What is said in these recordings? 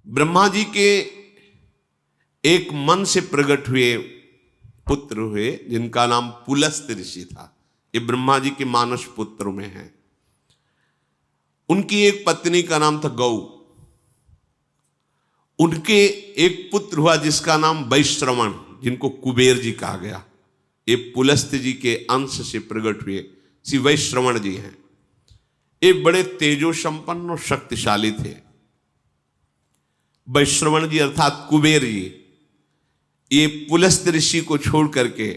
ब्रह्मा जी के एक मन से प्रकट हुए पुत्र हुए जिनका नाम पुलस्त्य ऋषि था। ये ब्रह्मा जी के मानस पुत्रों में है। उनकी एक पत्नी का नाम था गौ। उनके एक पुत्र हुआ जिसका नाम वैश्रवण, जिनको कुबेर जी कहा गया। ये पुलस्त्य जी के अंश से प्रकट हुए श्री वैश्रवण जी हैं। ये बड़े तेजो संपन्न और शक्तिशाली थे। वैश्रवण जी अर्थात कुबेर जी, ये पुलस्त्य ऋषि को छोड़ करके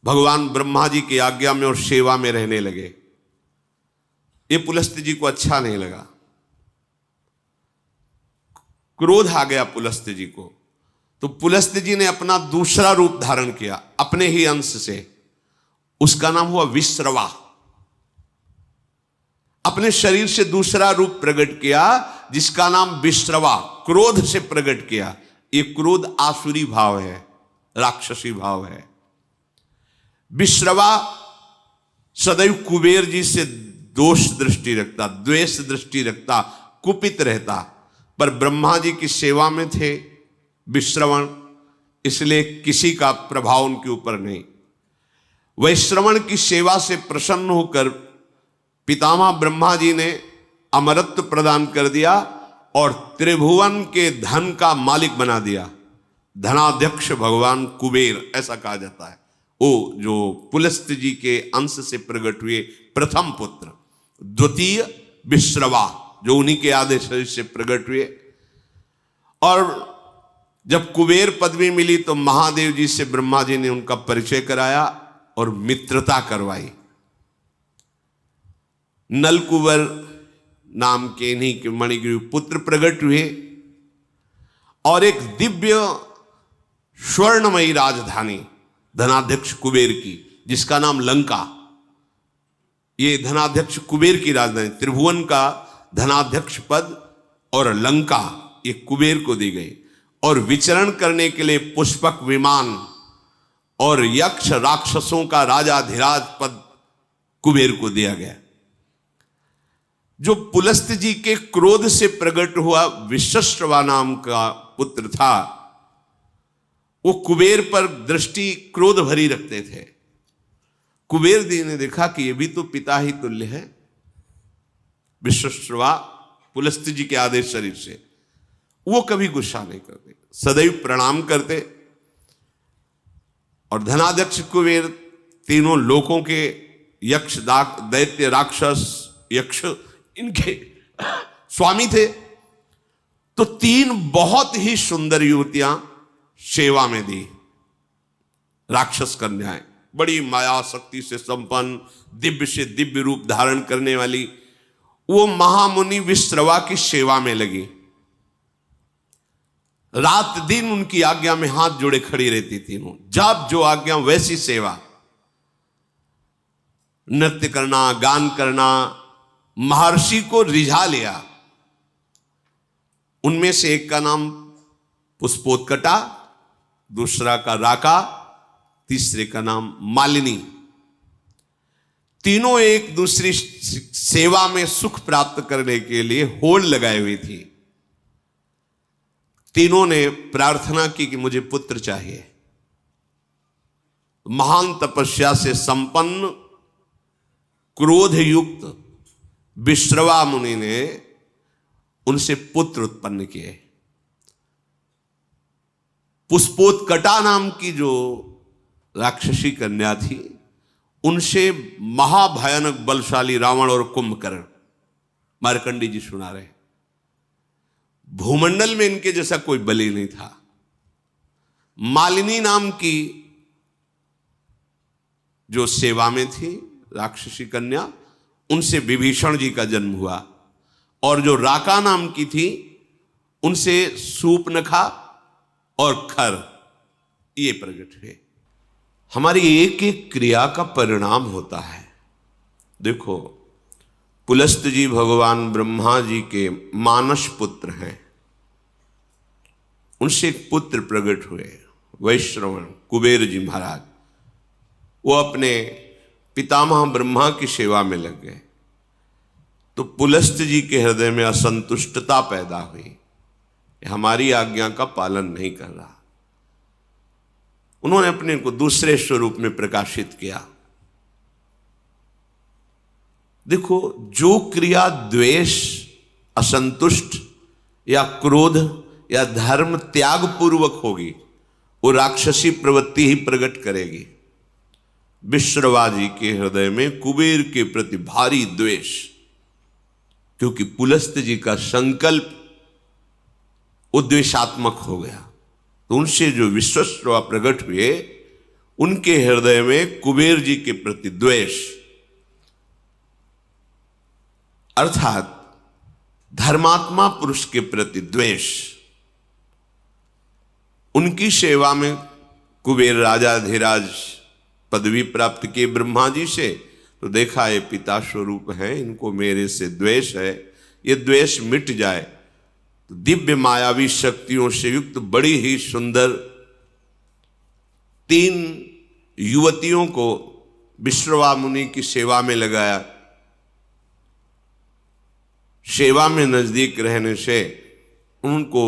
भगवान ब्रह्मा जी की आज्ञा में और सेवा में रहने लगे। ये पुलस्त्य जी को अच्छा नहीं लगा, क्रोध आ गया पुलस्त्य जी को। तो पुलस्त्य जी ने अपना दूसरा रूप धारण किया अपने ही अंश से। उसका नाम हुआ विश्रवा। अपने शरीर से दूसरा रूप प्रकट किया जिसका नाम विश्रवा, क्रोध से प्रकट किया। ये क्रोध आसुरी भाव है, राक्षसी भाव है। विश्रवा सदैव कुबेर जी से दोष दृष्टि रखता, द्वेष दृष्टि रखता, कुपित रहता। पर ब्रह्मा जी की सेवा में थे विश्रवण, इसलिए किसी का प्रभाव उनके ऊपर नहीं। वैश्रवण की सेवा से प्रसन्न होकर पितामह ब्रह्मा जी ने अमरत्व प्रदान कर दिया और त्रिभुवन के धन का मालिक बना दिया। धनाध्यक्ष भगवान कुबेर ऐसा कहा जाता है। वो जो पुलस्त्य जी के अंश से प्रकट हुए प्रथम पुत्र, द्वितीय विश्रवा जो उन्हीं के आदेश से प्रकट हुए। और जब कुबेर पदवी मिली तो महादेव जी से ब्रह्मा जी ने उनका परिचय कराया और मित्रता करवाई। नलकुबर नाम के इन्हीं के मणिग्रीव पुत्र प्रकट हुए और एक दिव्य स्वर्णमयी राजधानी धनाध्यक्ष कुबेर की, जिसका नाम लंका। ये धनाध्यक्ष कुबेर की राजधानी, त्रिभुवन का धनाध्यक्ष पद और लंका ये कुबेर को दी गई। और विचरण करने के लिए पुष्पक विमान और यक्ष राक्षसों का राजाधिराज पद कुबेर को दिया गया। जो पुलस्त्य जी के क्रोध से प्रकट हुआ विश्रवा नाम का पुत्र था, वो कुबेर पर दृष्टि क्रोध भरी रखते थे। कुबेर जी ने देखा कि ये भी तो पिता ही तुल्य है। विश्रवा पुलस्त्य जी के आदेश शरीर से वो कभी गुस्सा नहीं करते, सदैव प्रणाम करते। और धनाध्यक्ष कुबेर तीनों लोकों के यक्ष दैत्य राक्षस यक्ष इनके स्वामी थे। तो तीन बहुत ही सुंदर युवतियां सेवा में दी, राक्षस कन्याएं, बड़ी माया शक्ति से संपन्न, दिव्य से दिव्य रूप धारण करने वाली। वो महामुनि विश्रवा की सेवा में लगी। रात दिन उनकी आज्ञा में हाथ जोड़े खड़ी रहती तीनों, जब जो आज्ञा वैसी सेवा। नृत्य करना, गान करना, महर्षि को रिझा लिया। उनमें से एक का नाम पुष्पोत्कटा, दूसरा का राका, तीसरे का नाम मालिनी। तीनों एक दूसरी सेवा में सुख प्राप्त करने के लिए होड़ लगाई हुई थी। तीनों ने प्रार्थना की कि मुझे पुत्र चाहिए। महान तपस्या से संपन्न क्रोध युक्त विश्रवा मुनि ने उनसे पुत्र उत्पन्न किए। पुष्पोत्कटा नाम की जो राक्षसी कन्या थी, उनसे महाभयानक बलशाली रावण और कुंभकर्ण, मार्कंडी जी सुना रहे, भूमंडल में इनके जैसा कोई बलि नहीं था। मालिनी नाम की जो सेवा में थी राक्षसी कन्या, उनसे विभीषण जी का जन्म हुआ। और जो राका नाम की थी, उनसे सूपनखा और खर ये प्रकट हुए। हमारी एक एक क्रिया का परिणाम होता है। देखो, पुलस्त्य जी भगवान ब्रह्मा जी के मानस पुत्र हैं। उनसे एक पुत्र प्रकट हुए वैश्रवण कुबेर जी महाराज। वो अपने पितामह ब्रह्मा की सेवा में लग गए। तो पुलस्त्य जी के हृदय में असंतुष्टता पैदा हुई। हमारी आज्ञा का पालन नहीं कर रहा। उन्होंने अपने को दूसरे स्वरूप में प्रकाशित किया। देखो, जो क्रिया द्वेष, असंतुष्ट या क्रोध या धर्म त्याग पूर्वक होगी, वो राक्षसी प्रवृत्ति ही प्रकट करेगी। विश्रवा जी के हृदय में कुबेर के प्रति भारी द्वेष, क्योंकि पुलस्त जी का संकल्प उद्वेषात्मक हो गया, तो उनसे जो विश्वश्रवा प्रकट हुए, उनके हृदय में कुबेर जी के प्रति द्वेष, अर्थात धर्मात्मा पुरुष के प्रति द्वेष। उनकी सेवा में कुबेर राजाधिराज पदवी प्राप्त किए ब्रह्मा जी से, तो देखा ये पिता स्वरूप है, इनको मेरे से द्वेष है, ये द्वेष मिट जाए तो दिव्य मायावी शक्तियों से युक्त बड़ी ही सुंदर 3 युवतियों को विश्रवा मुनि की सेवा में लगाया। सेवा में नजदीक रहने से उनको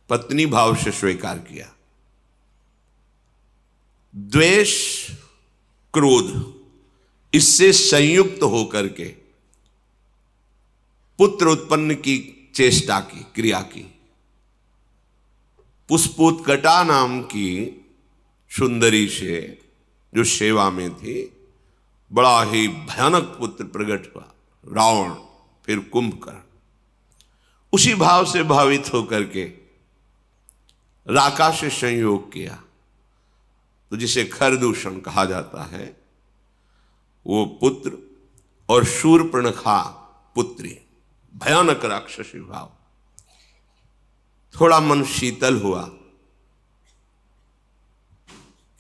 पत्नी भाव से स्वीकार किया। द्वेष, क्रोध, इससे संयुक्त होकर के पुत्र उत्पन्न की चेष्टा की, क्रिया की। पुष्पोत्कटा नाम की सुंदरी से जो सेवा में थी, बड़ा ही भयानक पुत्र प्रकट हुआ, रावण, फिर कुंभकर्ण। उसी भाव से भावित होकर के राका से संयोग किया, तो जिसे खरदूषण कहा जाता है, वो पुत्र और शूर्पणखा पुत्री, भयानक राक्षसी भाव। थोड़ा मन शीतल हुआ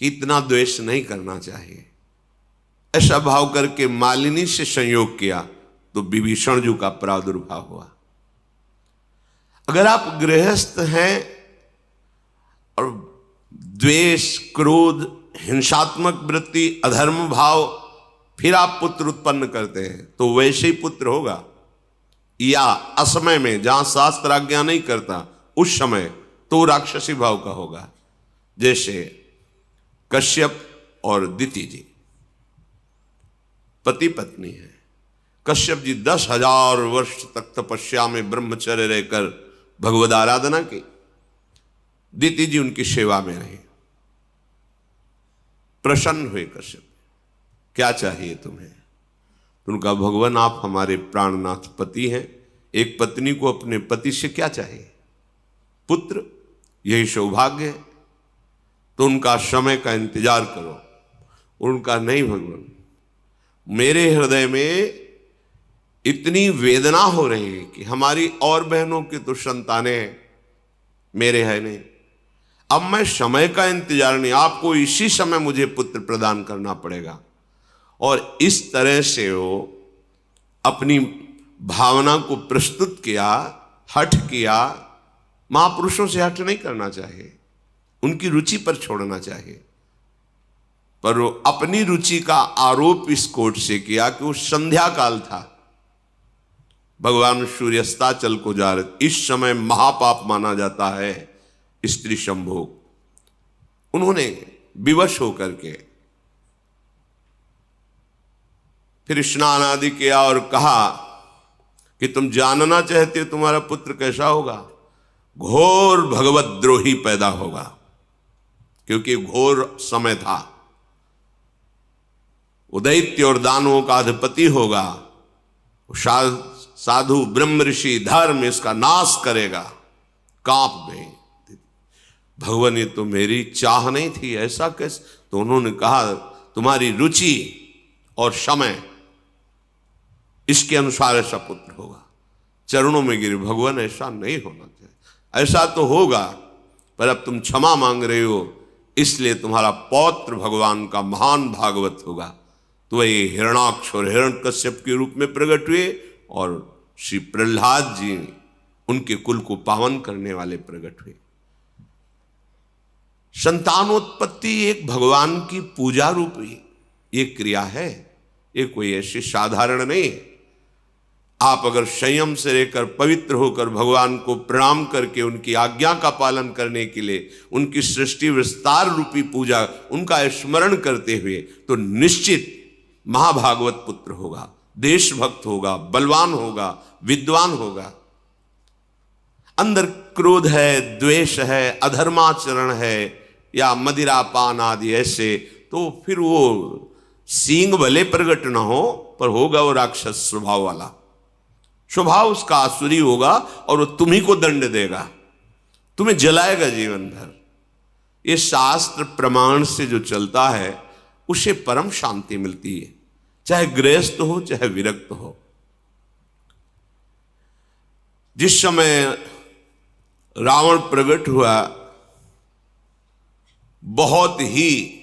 कि इतना द्वेष नहीं करना चाहिए। ऐसा भाव करके मालिनी से संयोग किया तो विभीषण जी का प्रादुर्भाव हुआ। अगर आप गृहस्थ हैं और द्वेष, क्रोध, हिंसात्मक वृत्ति, अधर्म भाव, फिर आप पुत्र उत्पन्न करते हैं, तो वैसे ही पुत्र होगा। या असमय में, जहां शास्त्र आज्ञा नहीं करता, उस समय तो राक्षसी भाव का होगा। जैसे कश्यप और दिति जी पति पत्नी है। कश्यप जी 10,000 वर्ष तक तपस्या में ब्रह्मचर्य रहकर भगवद आराधना की। दिति जी उनकी सेवा में रही। प्रसन्न हुए कश्यप, क्या चाहिए तुम्हें? उनका, भगवान आप हमारे प्राणनाथ पति हैं, एक पत्नी को अपने पति से क्या चाहिए? पुत्र, यही सौभाग्य है। तो उनका समय का इंतजार करो। उनका, नहीं भगवान, मेरे हृदय में इतनी वेदना हो रही है कि हमारी और बहनों की तो संतानें हैं, मेरे है नहीं। अब मैं समय का इंतजार नहीं, आपको इसी समय मुझे पुत्र प्रदान करना पड़ेगा। और इस तरह से वो अपनी भावना को प्रस्तुत किया, हठ किया। महापुरुषों से हठ नहीं करना चाहिए, उनकी रुचि पर छोड़ना चाहिए। पर वो अपनी रुचि का आरोप इस कोर्ट से किया कि वो संध्या काल था, भगवान सूर्यास्ताचल को जा रहे, इस समय महापाप माना जाता है स्त्री संभोग। उन्होंने विवश होकर के फिर स्नान आदि किया और कहा कि तुम जानना चाहते हो तुम्हारा पुत्र कैसा होगा? घोर भगवद्रोही पैदा होगा, क्योंकि घोर समय था। दैत्य और दानवों का अधिपति होगा, साधु ब्रह्म ऋषि धर्म इसका नाश करेगा। कांप गए भगवान, ये तो मेरी चाह नहीं थी, ऐसा कैसे? तो उन्होंने कहा, तुम्हारी रुचि और समय इसके अनुसार ऐसा पुत्र होगा। चरणों में गिरे, भगवान ऐसा नहीं होना चाहिए, ऐसा तो होगा, पर अब तुम क्षमा मांग रहे हो, इसलिए तुम्हारा पौत्र भगवान का महान भागवत होगा। तो ये हिरणाक्ष और हिरण्यकश्यप के रूप में प्रकट हुए, और श्री प्रहलाद जी उनके कुल को पावन करने वाले प्रकट हुए। संतानोत्पत्ति एक भगवान की पूजा रूपी ये क्रिया है, ये कोई ऐसी साधारण नहीं है। आप अगर संयम से रहकर पवित्र होकर भगवान को प्रणाम करके उनकी आज्ञा का पालन करने के लिए उनकी सृष्टि विस्तार रूपी पूजा उनका स्मरण करते हुए, तो निश्चित महाभागवत पुत्र होगा, देशभक्त होगा, बलवान होगा, विद्वान होगा। अंदर क्रोध है, द्वेष है, अधर्माचरण है या मदिरापान आदि ऐसे, तो फिर वो सींग भले प्रकट ना हो पर होगा वो राक्षस स्वभाव वाला, स्वभाव उसका आसुरी होगा और वो तुम्ही को दंड देगा, तुम्हें जलाएगा जीवन भर। ये शास्त्र प्रमाण से जो चलता है उसे परम शांति मिलती है, चाहे गृहस्थ हो चाहे विरक्त हो। जिस समय रावण प्रकट हुआ बहुत ही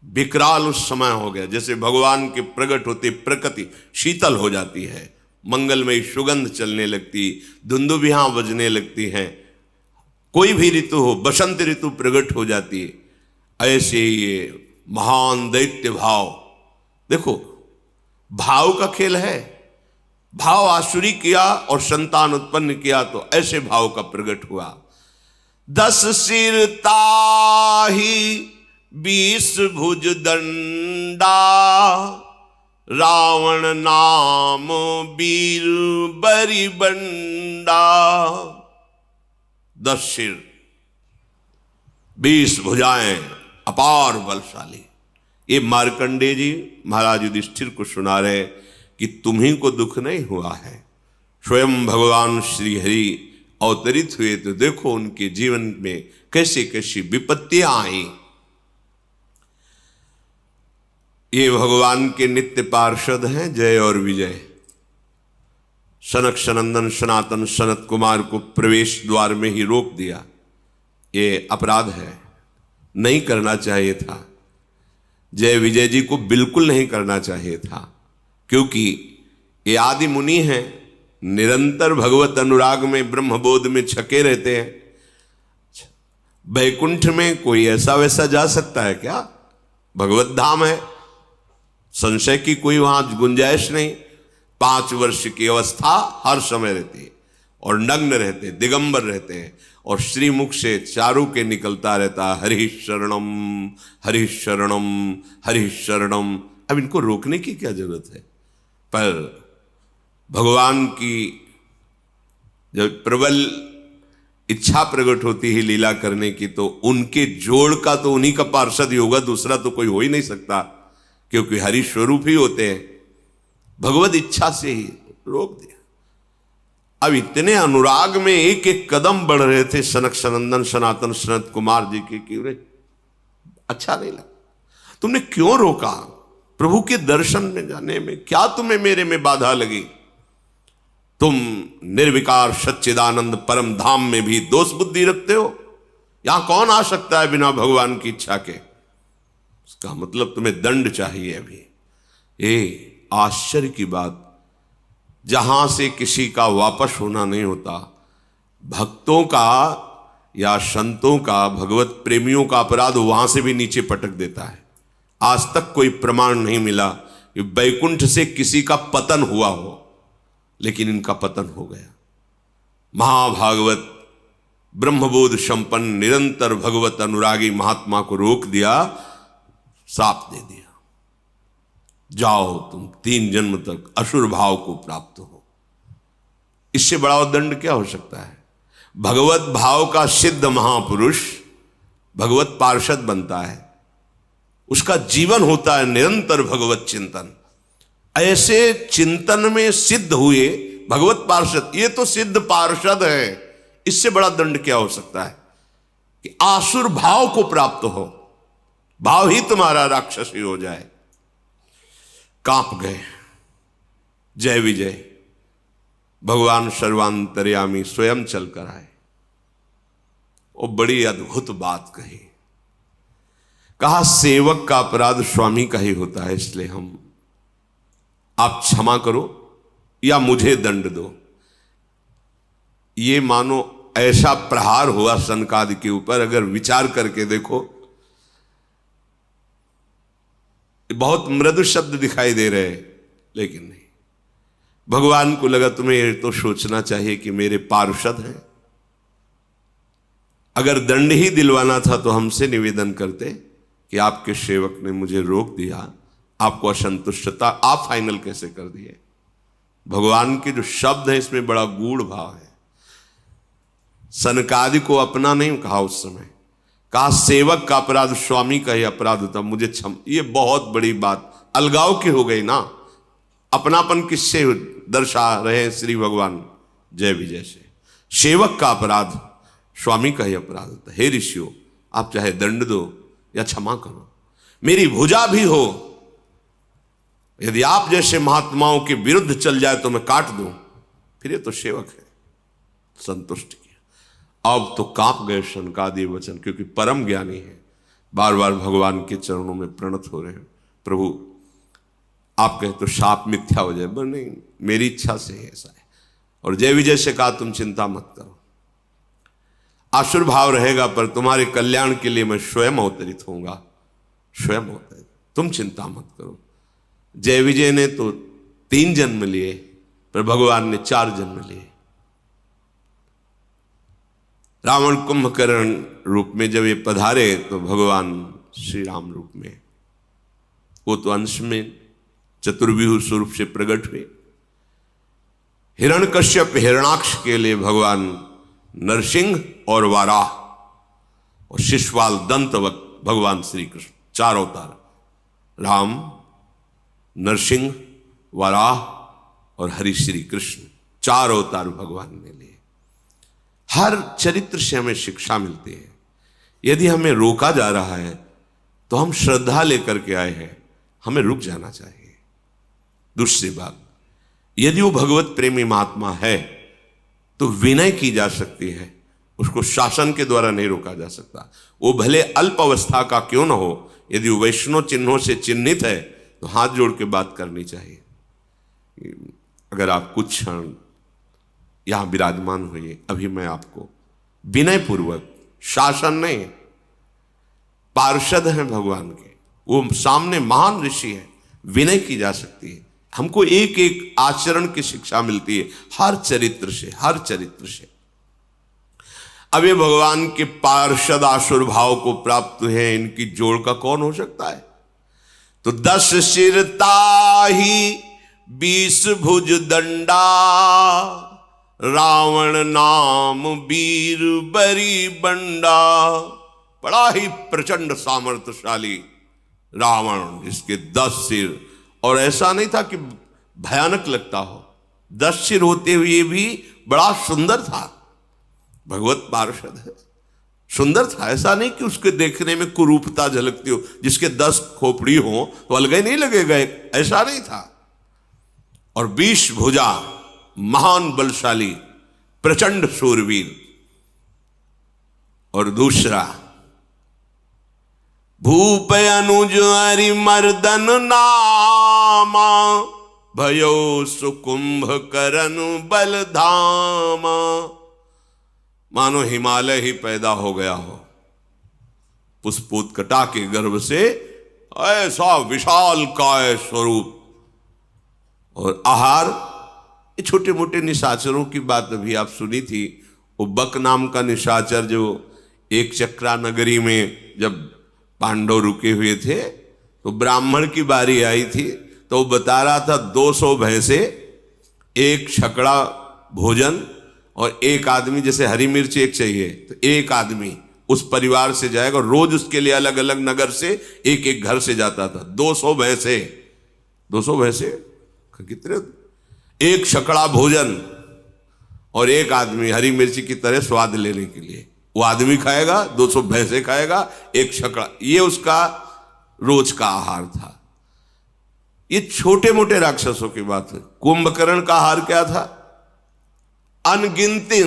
विकराल उस समय हो गया, जैसे भगवान के प्रकट होते प्रकृति शीतल हो जाती है, मंगलमयी सुगंध चलने लगती, धुंदुभियां बजने लगती हैं, कोई भी ऋतु हो, बसंत ऋतु प्रकट हो जाती है। ऐसे ये महान दैत्य भाव, देखो भाव का खेल है, भाव आसुरी किया और संतान उत्पन्न किया तो ऐसे भाव का प्रकट हुआ। 10 सिर ताहि 20 भुज दंडा, रावण नाम वीर बरी बंडा। 10 सिर 20 भुजाएं, अपार बलशाली। ये मार्कंडेय जी महाराज युधिष्ठिर को सुना रहे कि तुम्हीं को दुख नहीं हुआ है, स्वयं भगवान श्री हरि अवतरित हुए तो देखो उनके जीवन में कैसे कैसी विपत्तियां आई। ये भगवान के नित्य पार्षद हैं जय और विजय। सनक सनंदन सनातन सनत कुमार को प्रवेश द्वार में ही रोक दिया, ये अपराध है, नहीं करना चाहिए था। जय विजय जी को बिल्कुल नहीं करना चाहिए था, क्योंकि ये आदि मुनि हैं, निरंतर भगवत अनुराग में ब्रह्मबोध में छके रहते हैं। बैकुंठ में कोई ऐसा वैसा जा सकता है क्या? भगवत धाम है, संशय की कोई वहां गुंजाइश नहीं। 5 वर्ष की अवस्था हर समय रहती है और नग्न रहते, दिगंबर रहते हैं और श्रीमुख से चारों के निकलता रहता हरि शरणम हरि शरणम हरि शरणम। अब इनको रोकने की क्या जरूरत है? पर भगवान की जब प्रबल इच्छा प्रकट होती है लीला करने की, तो उनके जोड़ का तो उन्हीं का पार्षद ही होगा, दूसरा तो कोई हो ही नहीं सकता, क्योंकि हरि स्वरूप ही होते हैं। भगवत इच्छा से ही रोक दिया। अब इतने अनुराग में एक एक कदम बढ़ रहे थे सनक सनंदन सनातन सनत कुमार जी के, कि अच्छा नहीं लगा, तुमने क्यों रोका? प्रभु के दर्शन में जाने में क्या तुम्हें मेरे में बाधा लगी? तुम निर्विकार सच्चिदानंद परम धाम में भी दोष बुद्धि रखते हो। यहां कौन आ सकता है बिना भगवान की इच्छा के? इसका मतलब तुम्हें दंड चाहिए अभी। ये आश्चर्य की बात, जहां से किसी का वापस होना नहीं होता, भक्तों का या संतों का, भगवत प्रेमियों का अपराध वहां से भी नीचे पटक देता है। आज तक कोई प्रमाण नहीं मिला कि बैकुंठ से किसी का पतन हुआ हो, लेकिन इनका पतन हो गया। महाभागवत ब्रह्मबोध संपन्न निरंतर भगवत अनुरागी महात्मा को रोक दिया, श्राप दे दिया, जाओ तुम 3 जन्म तक असुर भाव को प्राप्त हो। इससे बड़ा दंड क्या हो सकता है? भगवत भाव का सिद्ध महापुरुष भगवत पार्षद बनता है, उसका जीवन होता है निरंतर भगवत चिंतन। ऐसे चिंतन में सिद्ध हुए भगवत पार्षद, ये तो सिद्ध पार्षद है, इससे बड़ा दंड क्या हो सकता है कि आसुर भाव को प्राप्त हो, भाव ही तुम्हारा राक्षसी हो जाए। कांप गए। जय विजय भगवान सर्वांतर्यामी स्वयं चलकर आए और बड़ी अद्भुत बात कही। कहा सेवक का अपराध स्वामी का ही होता है, इसलिए हम आप क्षमा करो या मुझे दंड दो। ये मानो ऐसा प्रहार हुआ सनकादि के ऊपर, अगर विचार करके देखो बहुत मृदु शब्द दिखाई दे रहे, लेकिन नहीं, भगवान को लगा तुम्हें ये तो सोचना चाहिए कि मेरे पार्षद हैं, अगर दंड ही दिलवाना था तो हमसे निवेदन करते कि आपके सेवक ने मुझे रोक दिया, आपको असंतुष्टता, आप फाइनल कैसे कर दिए। भगवान के जो शब्द है इसमें बड़ा गूढ़ भाव है। सनकादि को अपना नहीं कहा उस समय, कहा सेवक का अपराध स्वामी का ही अपराध होता, मुझे क्षम। ये बहुत बड़ी बात अलगाव की हो गई ना। अपनापन किससे दर्शा रहे हैं श्री भगवान जय विजय से। सेवक का अपराध स्वामी का ही अपराध होता है। हे ऋषियों, आप चाहे दंड दो या क्षमा करो, मेरी भुजा भी हो, यदि आप जैसे महात्माओं के विरुद्ध चल जाए तो मैं काट दूं, फिर ये तो सेवक है। संतुष्ट किया। अब तो कांप गए सनकादि वचन, क्योंकि परम ज्ञानी है। बार बार भगवान के चरणों में प्रणत हो रहे हैं, प्रभु आप कहे तो शाप मिथ्या हो जाए, पर नहीं, मेरी इच्छा से ऐसा है। और जय विजय से कहा तुम चिंता मत करो, आसुर भाव रहेगा पर तुम्हारे कल्याण के लिए मैं स्वयं अवतरित होऊंगा, स्वयं अवतरित, तुम चिंता मत करो। जय विजय ने तो 3 जन्म लिए, पर भगवान ने 4 जन्म लिए। रावण कुंभकर्ण रूप में जब ये पधारे तो भगवान श्री राम रूप में, वो तो अंश में चतुर्व्यूह स्वरूप से प्रकट हुए। हिरण्यकश्यप हिरणाक्ष के लिए भगवान नरसिंह और वाराह और शिशुपाल दंतवत भगवान श्री कृष्ण, 4 अवतार, राम, नरसिंह, वाराह और हरि श्री कृष्ण, 4 अवतार भगवान ने लिए। हर चरित्र से हमें शिक्षा मिलती है। यदि हमें रोका जा रहा है तो हम श्रद्धा लेकर के आए हैं, हमें रुक जाना चाहिए। दूसरी बात, यदि वो भगवत प्रेमी महात्मा है तो विनय की जा सकती है, उसको शासन के द्वारा नहीं रोका जा सकता। वो भले अल्प अवस्था का क्यों ना हो, यदि वो वैष्णव चिन्हों से चिन्हित है तो हाथ जोड़ के बात करनी चाहिए। अगर आप कुछ क्षण यहां विराजमान हुए, अभी मैं आपको विनय पूर्वक, शासन नहीं, पार्षद हैं भगवान के, वो सामने महान ऋषि है, विनय की जा सकती है। हमको एक एक आचरण की शिक्षा मिलती है हर चरित्र से, हर चरित्र से। अब ये भगवान के पार्षद आसुर भाव को प्राप्त है, इनकी जोड़ का कौन हो सकता है? तो 10 सिर ताही 20 भुज दंडा, रावण नाम वीर बरी बंडा। बड़ा ही प्रचंड सामर्थ्यशाली रावण, जिसके 10 सिर, और ऐसा नहीं था कि भयानक लगता हो, 10 सिर होते हुए भी बड़ा सुंदर था। भगवत पार्षद है, सुंदर था। ऐसा नहीं कि उसके देखने में कुरूपता झलकती हो, जिसके 10 खोपड़ी हो तो अलग ही नहीं लगेगा, ऐसा नहीं था। और 20 भुजा, महान बलशाली, प्रचंड शूरवीर। और दूसरा, भूप अनुज हरि मर्दन नामा, भयो सुकुंभ करन बलधामा। मानो हिमालय ही पैदा हो गया हो, पुष्पोत्कटा के गर्भ से, ऐसा विशाल काय स्वरूप। और आहार, ये छोटे मोटे निशाचरों की बात अभी आप सुनी थी। वो बक नाम का निशाचर जो एक चक्रा नगरी में जब पांडव रुके हुए थे तो ब्राह्मण की बारी आई थी, तो वो बता रहा था 200 भैंसे, 1 छकड़ा भोजन, और 1 आदमी, जैसे हरी मिर्च 1 चाहिए तो 1 आदमी उस परिवार से जाएगा। रोज उसके लिए अलग अलग नगर से एक एक घर से जाता था। 200 भैंसे, 200 भैंसे कितने, 1 छकड़ा भोजन और 1 आदमी हरी मिर्ची की तरह स्वाद लेने के लिए। वो आदमी खाएगा, 200 भैंसे खाएगा, 1 छकड़ा, ये उसका रोज का आहार था। ये छोटे मोटे राक्षसों की बात है। कुंभकर्ण का आहार क्या था? अनगिनती,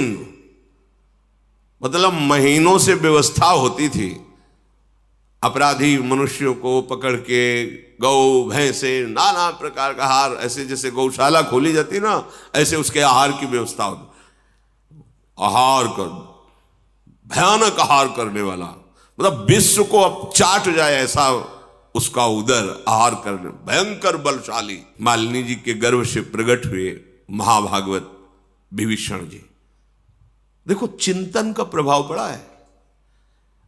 मतलब महीनों से व्यवस्था होती थी अपराधी मनुष्यों को पकड़ के, गौ भैंसे, नाना प्रकार का आहार, ऐसे जैसे गौशाला खोली जाती ना, ऐसे उसके आहार की व्यवस्था होती। आहार कर, भयानक आहार करने वाला, मतलब विश्व को अब चाट जाए ऐसा उसका उदर, आहार करने, भयंकर बलशाली। मालिनी जी के गर्भ से प्रकट हुए महाभागवत विभीषण जी। देखो चिंतन का प्रभाव पड़ा है,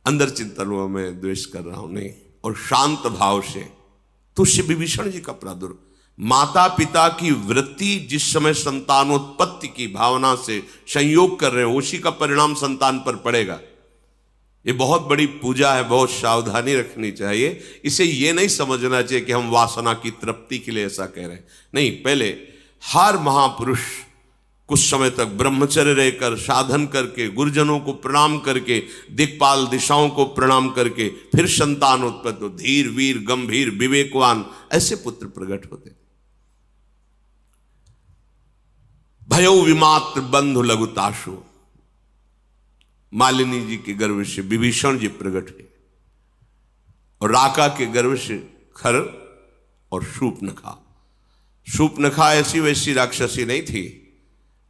अंदर चिंतन हुआ मैं द्वेष कर रहा हूं नहीं, और शांत भाव से तुष्य विभीषण जी का प्रादुर्भाव। माता पिता की वृत्ति जिस समय संतानोत्पत्ति की भावना से संयोग कर रहे हो, उसी का परिणाम संतान पर पड़ेगा। ये बहुत बड़ी पूजा है, बहुत सावधानी रखनी चाहिए। इसे ये नहीं समझना चाहिए कि हम वासना की तृप्ति के लिए ऐसा कह रहे हैं, नहीं। पहले हर महापुरुष कुछ समय तक ब्रह्मचर्य रहकर साधन करके, गुरुजनों को प्रणाम करके, दिक्पाल दिशाओं को प्रणाम करके फिर संतान उत्पत्ति, धीर वीर गंभीर विवेकवान ऐसे पुत्र प्रकट होते। भयो विमात्र बंधु लघुताशु, मालिनी जी के गर्भ से विभीषण जी प्रकट हुए, और राका के गर्भ से खर और शूर्पणखा। शूर्पणखा ऐसी वैसी राक्षसी नहीं थी,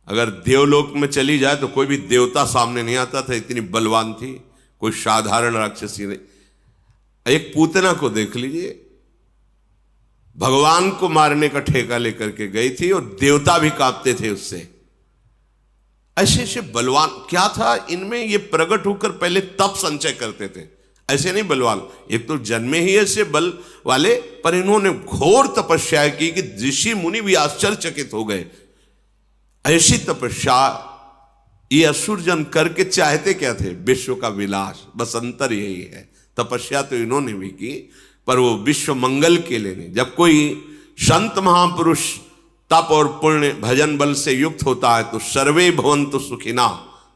अगर देवलोक में चली जाए तो कोई भी देवता सामने नहीं आता था, इतनी बलवान थी, कोई साधारण राक्षसी नहीं। एक पूतना को देख लीजिए, भगवान को मारने का ठेका लेकर के गई थी और देवता भी कांपते थे उससे। ऐसे ऐसे बलवान क्या था इनमें, ये प्रकट होकर पहले तप संचय करते थे, ऐसे नहीं बलवान। एक तो जन्मे ही ऐसे बल वाले, पर इन्होंने घोर तपस्या की कि ऋषि मुनि भी आश्चर्यचकित हो गए। ऐसी तपस्या ये असुरजन करके चाहते क्या थे? विश्व का विलास, बस अंतर यही है। तपस्या तो इन्होंने भी की, पर वो विश्व मंगल के लिए नहीं। जब कोई संत महापुरुष तप और पुण्य भजन बल से युक्त होता है तो सर्वे भवन्तु सुखिना,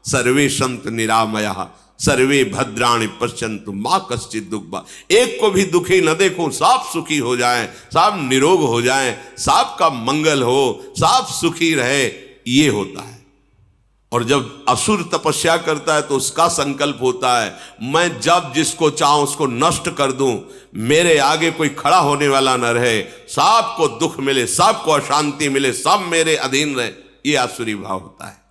सर्वे संत निरामया, सर्वे भद्राणि पश्यन्तु माँ कश्चित् दुःख। एक को भी दुखी न देखो, सब सुखी हो जाएं, सब निरोग हो जाएं, सबका मंगल हो, सब सुखी रहे, ये होता है। और जब असुर तपस्या करता है तो उसका संकल्प होता है, मैं जब जिसको चाहूं उसको नष्ट कर दूं, मेरे आगे कोई खड़ा होने वाला न रहे, सबको दुख मिले, सबको अशांति मिले, सब मेरे अधीन रहे। ये आसुरी भाव होता है।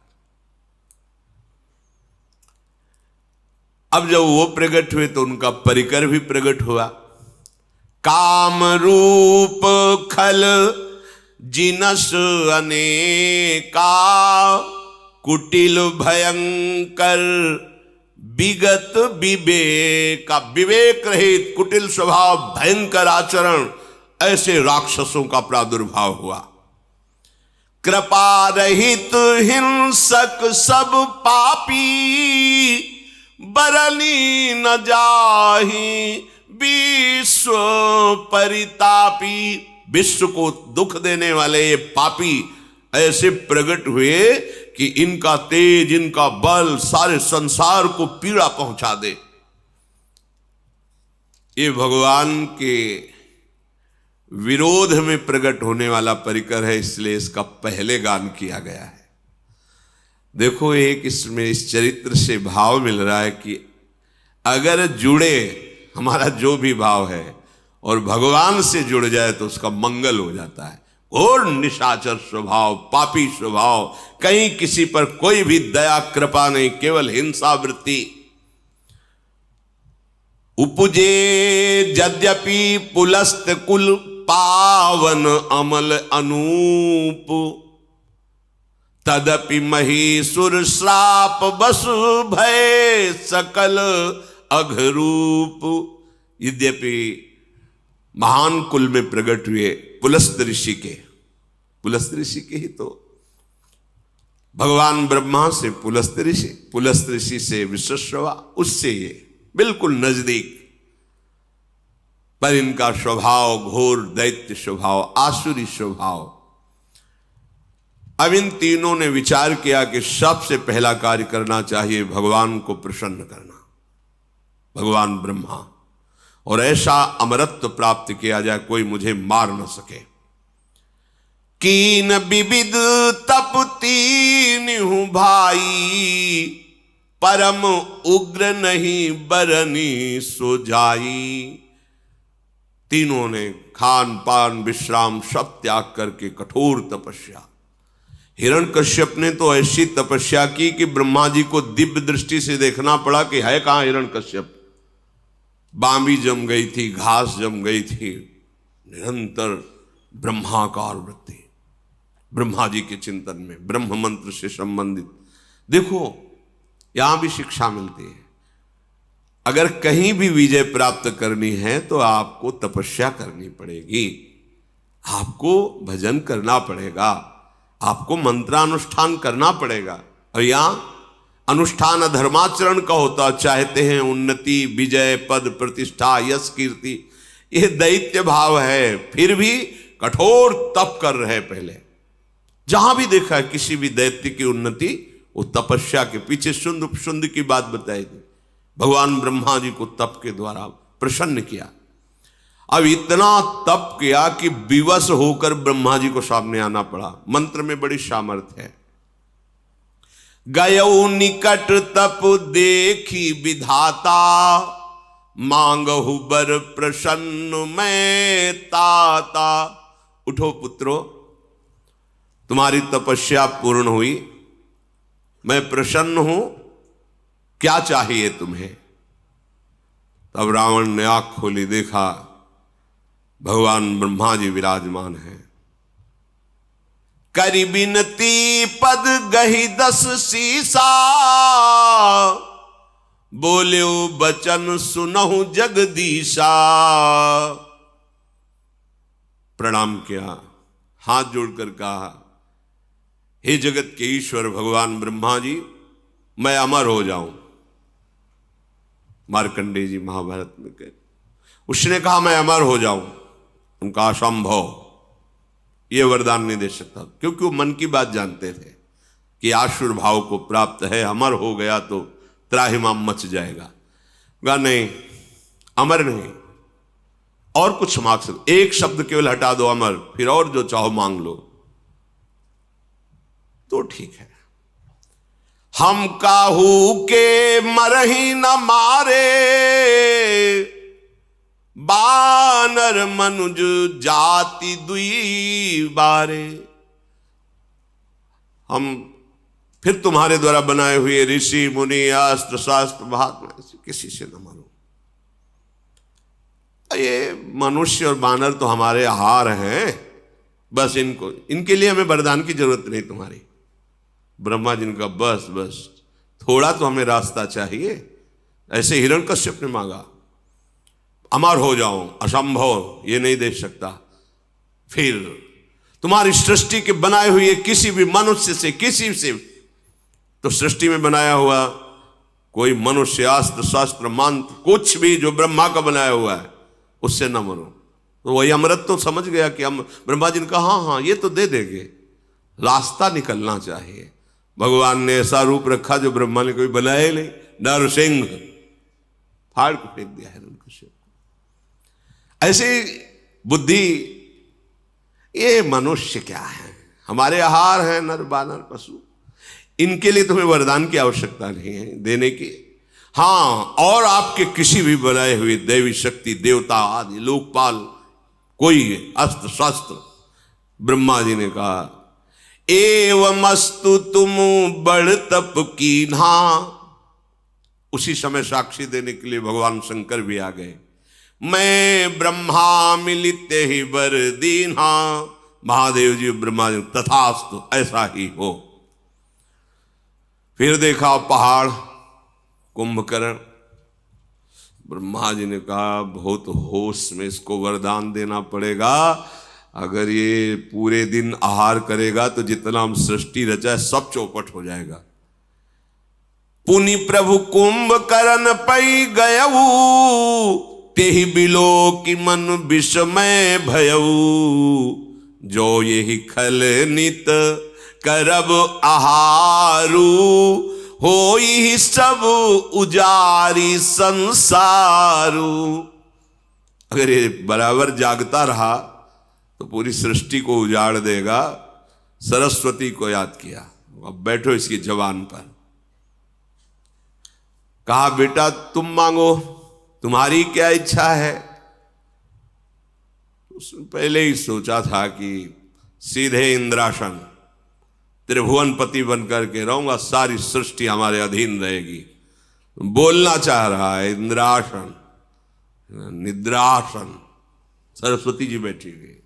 अब जब वो प्रकट हुए तो उनका परिकर भी प्रकट हुआ। काम रूप खल जिनस अनेका, कुटिल भयंकर विगत विवेका। विवेक रहित कुटिल स्वभाव, भयंकर आचरण, ऐसे राक्षसों का प्रादुर्भाव हुआ। कृपा रहित हिंसक सब पापी, बरनी न जाहि विश्व परितापी। विश्व को दुख देने वाले ये पापी ऐसे प्रकट हुए कि इनका तेज, इनका बल सारे संसार को पीड़ा पहुंचा दे। ये भगवान के विरोध में प्रकट होने वाला परिकर है, इसलिए इसका पहले गान किया गया है। देखो एक इसमें इस चरित्र से भाव मिल रहा है कि अगर जुड़े हमारा जो भी भाव है और भगवान से जुड़ जाए तो उसका मंगल हो जाता है। घोर निशाचर स्वभाव, पापी स्वभाव, कहीं किसी पर कोई भी दया कृपा नहीं, केवल हिंसा वृत्ति। उपजे यद्यपि पुलस्त कुल, पावन अमल अनूप, तदपि महीसुर श्राप बसु भय सकल अघरूप। यद्यपि महान कुल में प्रकट हुए पुलस्त ऋषि के, पुलस्त ऋषि के ही तो भगवान ब्रह्मा से पुलस्त ऋषि, पुलस्त ऋषि से विश्वश्रवा, उससे ये बिल्कुल नजदीक, पर इनका स्वभाव घोर दैत्य स्वभाव, आसुरी स्वभाव। अब इन तीनों ने विचार किया कि सबसे पहला कार्य करना चाहिए भगवान को प्रसन्न करना, भगवान ब्रह्मा, और ऐसा अमरत्व प्राप्त किया जाए कोई मुझे मार न सके। कीन विविध तप तीन हूं भाई, परम उग्र नहीं बरनी सो जाई। तीनों ने खान पान विश्राम सब त्याग करके कठोर तपस्या। हिरण्यकश्यप ने तो ऐसी तपस्या की कि ब्रह्मा जी को दिव्य दृष्टि से देखना पड़ा कि है कहां हिरण्यकश्यप। बांबी जम गई थी, घास जम गई थी, निरंतर ब्रह्माकार वृत्ति, ब्रह्मा जी के चिंतन में, ब्रह्म मंत्र से संबंधित। देखो यहां भी शिक्षा मिलती है, अगर कहीं भी विजय प्राप्त करनी है तो आपको तपस्या करनी पड़ेगी, आपको भजन करना पड़ेगा, आपको मंत्रानुष्ठान करना पड़ेगा। और यहां अनुष्ठान धर्माचरण का होता, चाहते हैं उन्नति, विजय, पद, प्रतिष्ठा, यश, कीर्ति, यह दैत्य भाव है, फिर भी कठोर तप कर रहे। पहले जहां भी देखा है किसी भी दैत्य की उन्नति, वो तपस्या के पीछे शुंद की बात बताई थी। भगवान ब्रह्मा जी को तप के द्वारा प्रसन्न किया। अब इतना तप किया कि विवश होकर ब्रह्मा जी को सामने आना पड़ा। मंत्र में बड़ी सामर्थ्य है। गयौ निकट तप देखी विधाता, मांगहु बर प्रसन्न मैं ताता। उठो पुत्रो, तुम्हारी तपस्या पूर्ण हुई, मैं प्रसन्न हूं, क्या चाहिए तुम्हें? तब रावण ने आंख खोली, देखा भगवान ब्रह्मा जी विराजमान हैं। करी बिनती पद गही 10 सीसा, बोल्यो बचन सुनहु जगदीशा। प्रणाम किया, हाथ जोड़कर कहा, हे जगत के ईश्वर भगवान ब्रह्मा जी, मैं अमर हो जाऊं। मार्कंडेय जी महाभारत में कहते, उसने कहा मैं अमर हो जाऊं। उनका असंभव, यह वरदान नहीं दे सकता, क्योंकि वो मन की बात जानते थे कि आसुर भाव को प्राप्त है, अमर हो गया तो त्राहिमाम मच जाएगा। कहा नहीं, अमर नहीं, और कुछ मांग सकते, एक शब्द केवल हटा दो, अमर, फिर और जो चाहो मांग लो तो ठीक है। हम काहू के मरही न मारे, बानर मनुज जाति दुई बारे। हम फिर तुम्हारे द्वारा बनाए हुए ऋषि मुनि अस्त्र शास्त्र महात्मा किसी से न मानो। ये मनुष्य और बानर तो हमारे आहार हैं, बस इनके लिए हमें वरदान की जरूरत नहीं तुम्हारी। ब्रह्मा जी का बस बस थोड़ा तो हमें रास्ता चाहिए। ऐसे हिरण्यकश्यप ने मांगा, अमर हो जाऊं, असंभव, ये नहीं दे सकता। फिर तुम्हारी सृष्टि के बनाए हुए किसी भी मनुष्य से, किसी से, तो सृष्टि में बनाया हुआ कोई मनुष्य, अस्त्र शास्त्र मंत्र, कुछ भी जो ब्रह्मा का बनाया हुआ है, उससे न मरो। तो वही अमृत तो समझ गया कि हम, ब्रह्मा जी ने कहा हाँ हाँ ये तो दे देंगे, रास्ता निकलना चाहिए। भगवान ने ऐसा रूप रखा जो ब्रह्मा ने कोई बनाया नहीं, नरसिंह, फाड़ को फेंक दिया है हिरण्यकश्यप को। ऐसे बुद्धि, ये मनुष्य क्या है, हमारे आहार हैं नर बानर पशु, इनके लिए तुम्हें वरदान की आवश्यकता नहीं है देने की। हाँ, और आपके किसी भी बनाए हुए दैवी शक्ति, देवता आदि, लोकपाल, कोई अस्त्र शस्त्र, ब्रह्मा जी ने कहा एवमस्तु तुम बड़ तप कीन्हा। उसी समय साक्षी देने के लिए भगवान शंकर भी आ गए। मैं ब्रह्मा मिलित ही वर दीन्हा। महादेव जी ब्रह्मा जी, तथास्तु, ऐसा ही हो। फिर देखा पहाड़, कुंभकर्ण। ब्रह्मा जी ने कहा बहुत होश में इसको वरदान देना पड़ेगा, अगर ये पूरे दिन आहार करेगा तो जितना हम सृष्टि रचा है सब चौपट हो जाएगा। पुनि प्रभु कुंभकर्ण पै गयऊ, तेहि बिलो की मन विषमय भयऊ। जो यही खल नित करब आहारू, होई सब उजारी संसारू। अगर ये बराबर जागता रहा तो पूरी सृष्टि को उजाड़ देगा। सरस्वती को याद किया, अब बैठो इसकी जवान पर। कहा बेटा तुम मांगो, तुम्हारी क्या इच्छा है? उसने पहले ही सोचा था कि सीधे इंद्रासन, त्रिभुवनपति बनकर के रहूंगा, सारी सृष्टि हमारे अधीन रहेगी। बोलना चाह रहा है इंद्रासन, निद्रासन। सरस्वती जी बैठी हुई।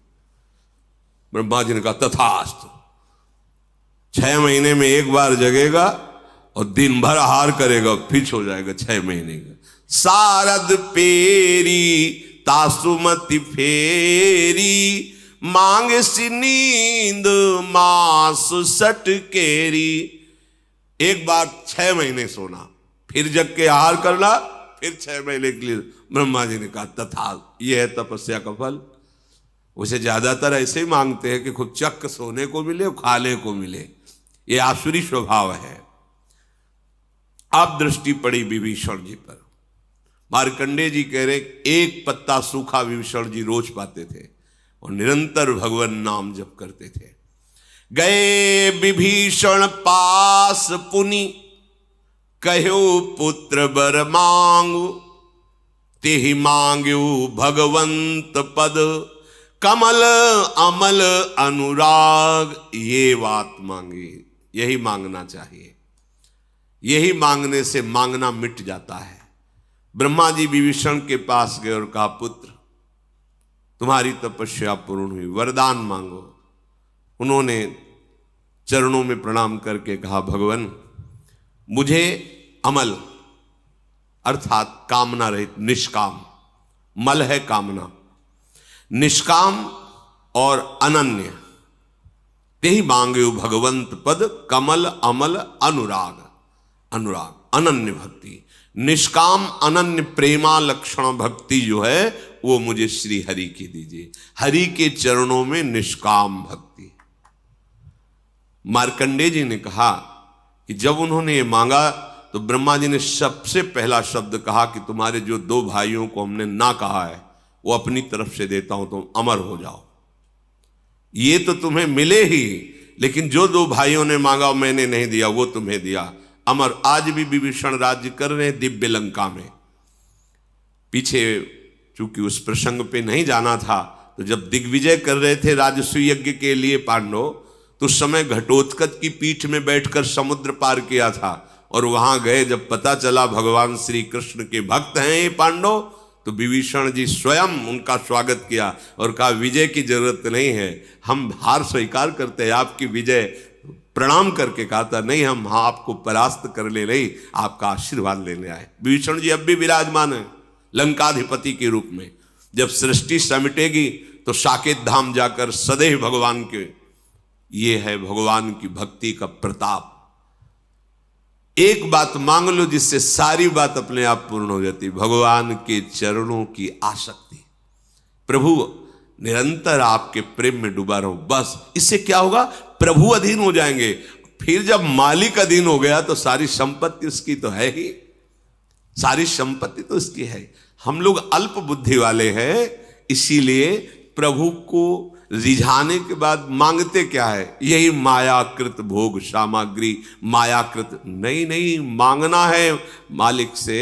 ब्रह्मा जी ने कहा तथास्तु, 6 महीने में एक बार जगेगा और दिन भर आहार करेगा, फिर सो जाएगा 6 महीने का। सारद पेरी तासुमति फेरी, मांग सी नींद मास सटकेरी। एक बार 6 महीने सोना, फिर जग के आहार करना, फिर 6 महीने के लिए। ब्रह्मा जी ने कहा तथा, यह है तपस्या का फल। उसे ज्यादातर ऐसे ही मांगते हैं कि खुद चक्क सोने को मिले, खाने को मिले। ये आसुरी स्वभाव है। अब दृष्टि पड़ी विभीषण जी पर। मार्कंडेय जी कह रहे एक पत्ता सूखा विभीषण जी रोज पाते थे और निरंतर भगवान नाम जप करते थे। गए विभीषण पास पुनि, कहो पुत्र बर मांगु, तेहि मांग्यो भगवंत पद, कमल अमल अनुराग। ये बात मांगी, यही मांगना चाहिए। यही मांगने से मांगना मिट जाता है। ब्रह्मा जी विभीषण के पास गए और कहा पुत्र तुम्हारी तपस्या पूर्ण हुई, वरदान मांगो। उन्होंने चरणों में प्रणाम करके कहा भगवान मुझे अमल अर्थात कामना रहित निष्काम, मल है कामना, निष्काम और अनन्य, तेहि मांगे भगवंत पद, कमल अमल अनुराग। अनुराग अनन्य भक्ति, निष्काम अनन्य प्रेमा लक्षण भक्ति जो है वो मुझे श्री हरि की दीजिए। हरि के चरणों में निष्काम भक्ति। मार्कंडेय जी ने कहा कि जब उन्होंने ये मांगा तो ब्रह्मा जी ने सबसे पहला शब्द कहा कि तुम्हारे जो 2 भाइयों को हमने ना कहा है वो अपनी तरफ से देता हूं, तुम अमर हो जाओ। ये तो तुम्हें मिले ही, लेकिन जो 2 भाइयों ने मांगा मैंने नहीं दिया वो तुम्हें दिया। अमर आज भी विभीषण राज्य कर रहे हैं दिव्य लंका में। पीछे चूंकि उस प्रसंग पे नहीं जाना था, तो जब दिग्विजय कर रहे थे राजसूय यज्ञ के लिए पांडव, तो उस समय घटोत्कच की पीठ में बैठकर समुद्र पार किया था। और वहां गए जब पता चला भगवान श्री कृष्ण के भक्त हैं ये पांडव, तो विभीषण जी स्वयं उनका स्वागत किया और कहा विजय की जरूरत नहीं है, हम हार स्वीकार करते हैं, आपकी विजय। प्रणाम करके कहा था नहीं, हम आपको परास्त करने नहीं, आपका आशीर्वाद लेने आए। विभीषण जी अब भी विराजमान है लंकाधिपति के रूप में। जब सृष्टि समिटेगी तो साकेत धाम जाकर सदैव भगवान के, ये है भगवान की भक्ति का प्रताप। एक बात मांग लो जिससे सारी बात अपने आप पूर्ण हो जाती, भगवान के चरणों की आसक्ति। प्रभु निरंतर आपके प्रेम में डूबा रहो, बस। इससे क्या होगा, प्रभु अधीन हो जाएंगे। फिर जब मालिक अधीन हो गया तो सारी संपत्ति उसकी तो है ही, सारी संपत्ति तो उसकी है। हम लोग अल्प बुद्धि वाले हैं, इसीलिए प्रभु को रिझाने के बाद मांगते क्या है, यही मायाकृत भोग सामग्री, मायाकृत। नहीं, मांगना है मालिक से।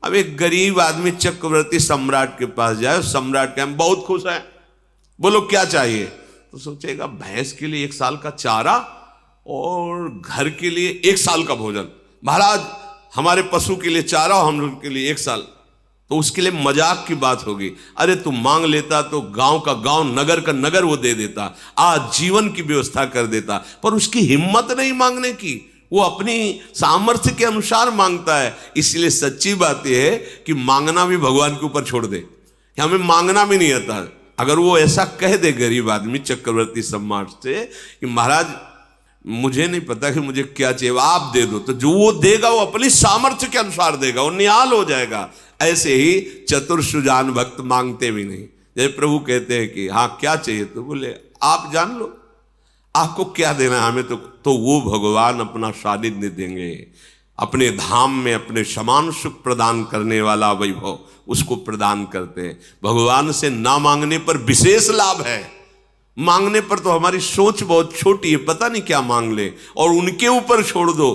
अब एक गरीब आदमी चक्रवर्ती सम्राट के पास जाए, सम्राट के हम बहुत खुश हैं, बोलो क्या चाहिए, तो सोचेगा भैंस के लिए 1 साल का चारा और घर के लिए 1 साल का भोजन। महाराज हमारे पशु के लिए चारा और हम लोग के लिए 1 साल, तो उसके लिए मजाक की बात होगी। अरे तुम मांग लेता तो गांव का गांव, नगर का नगर वो दे देता, आज जीवन की व्यवस्था कर देता। पर उसकी हिम्मत नहीं मांगने की, वो अपनी सामर्थ्य के अनुसार मांगता है। इसलिए सच्ची बात यह है कि मांगना भी भगवान के ऊपर छोड़ दे, कि हमें मांगना भी नहीं आता। अगर वो ऐसा कह दे गरीब आदमी चक्रवर्ती सम्राट से कि महाराज मुझे नहीं पता कि मुझे क्या चाहिए, आप दे दो, तो जो वो देगा वो अपनी सामर्थ्य के अनुसार देगा, वो निहाल हो जाएगा। ऐसे ही चतुर सुजान भक्त मांगते भी नहीं। जैसे प्रभु कहते हैं कि हाँ क्या चाहिए, तो बोले आप जान लो आपको क्या देना है हमें, तो वो भगवान अपना सानिध्य देंगे, अपने धाम में अपने समान सुख प्रदान करने वाला वैभव उसको प्रदान करते हैं। भगवान से ना मांगने पर विशेष लाभ है, मांगने पर तो हमारी सोच बहुत छोटी है, पता नहीं क्या मांग ले, और उनके ऊपर छोड़ दो।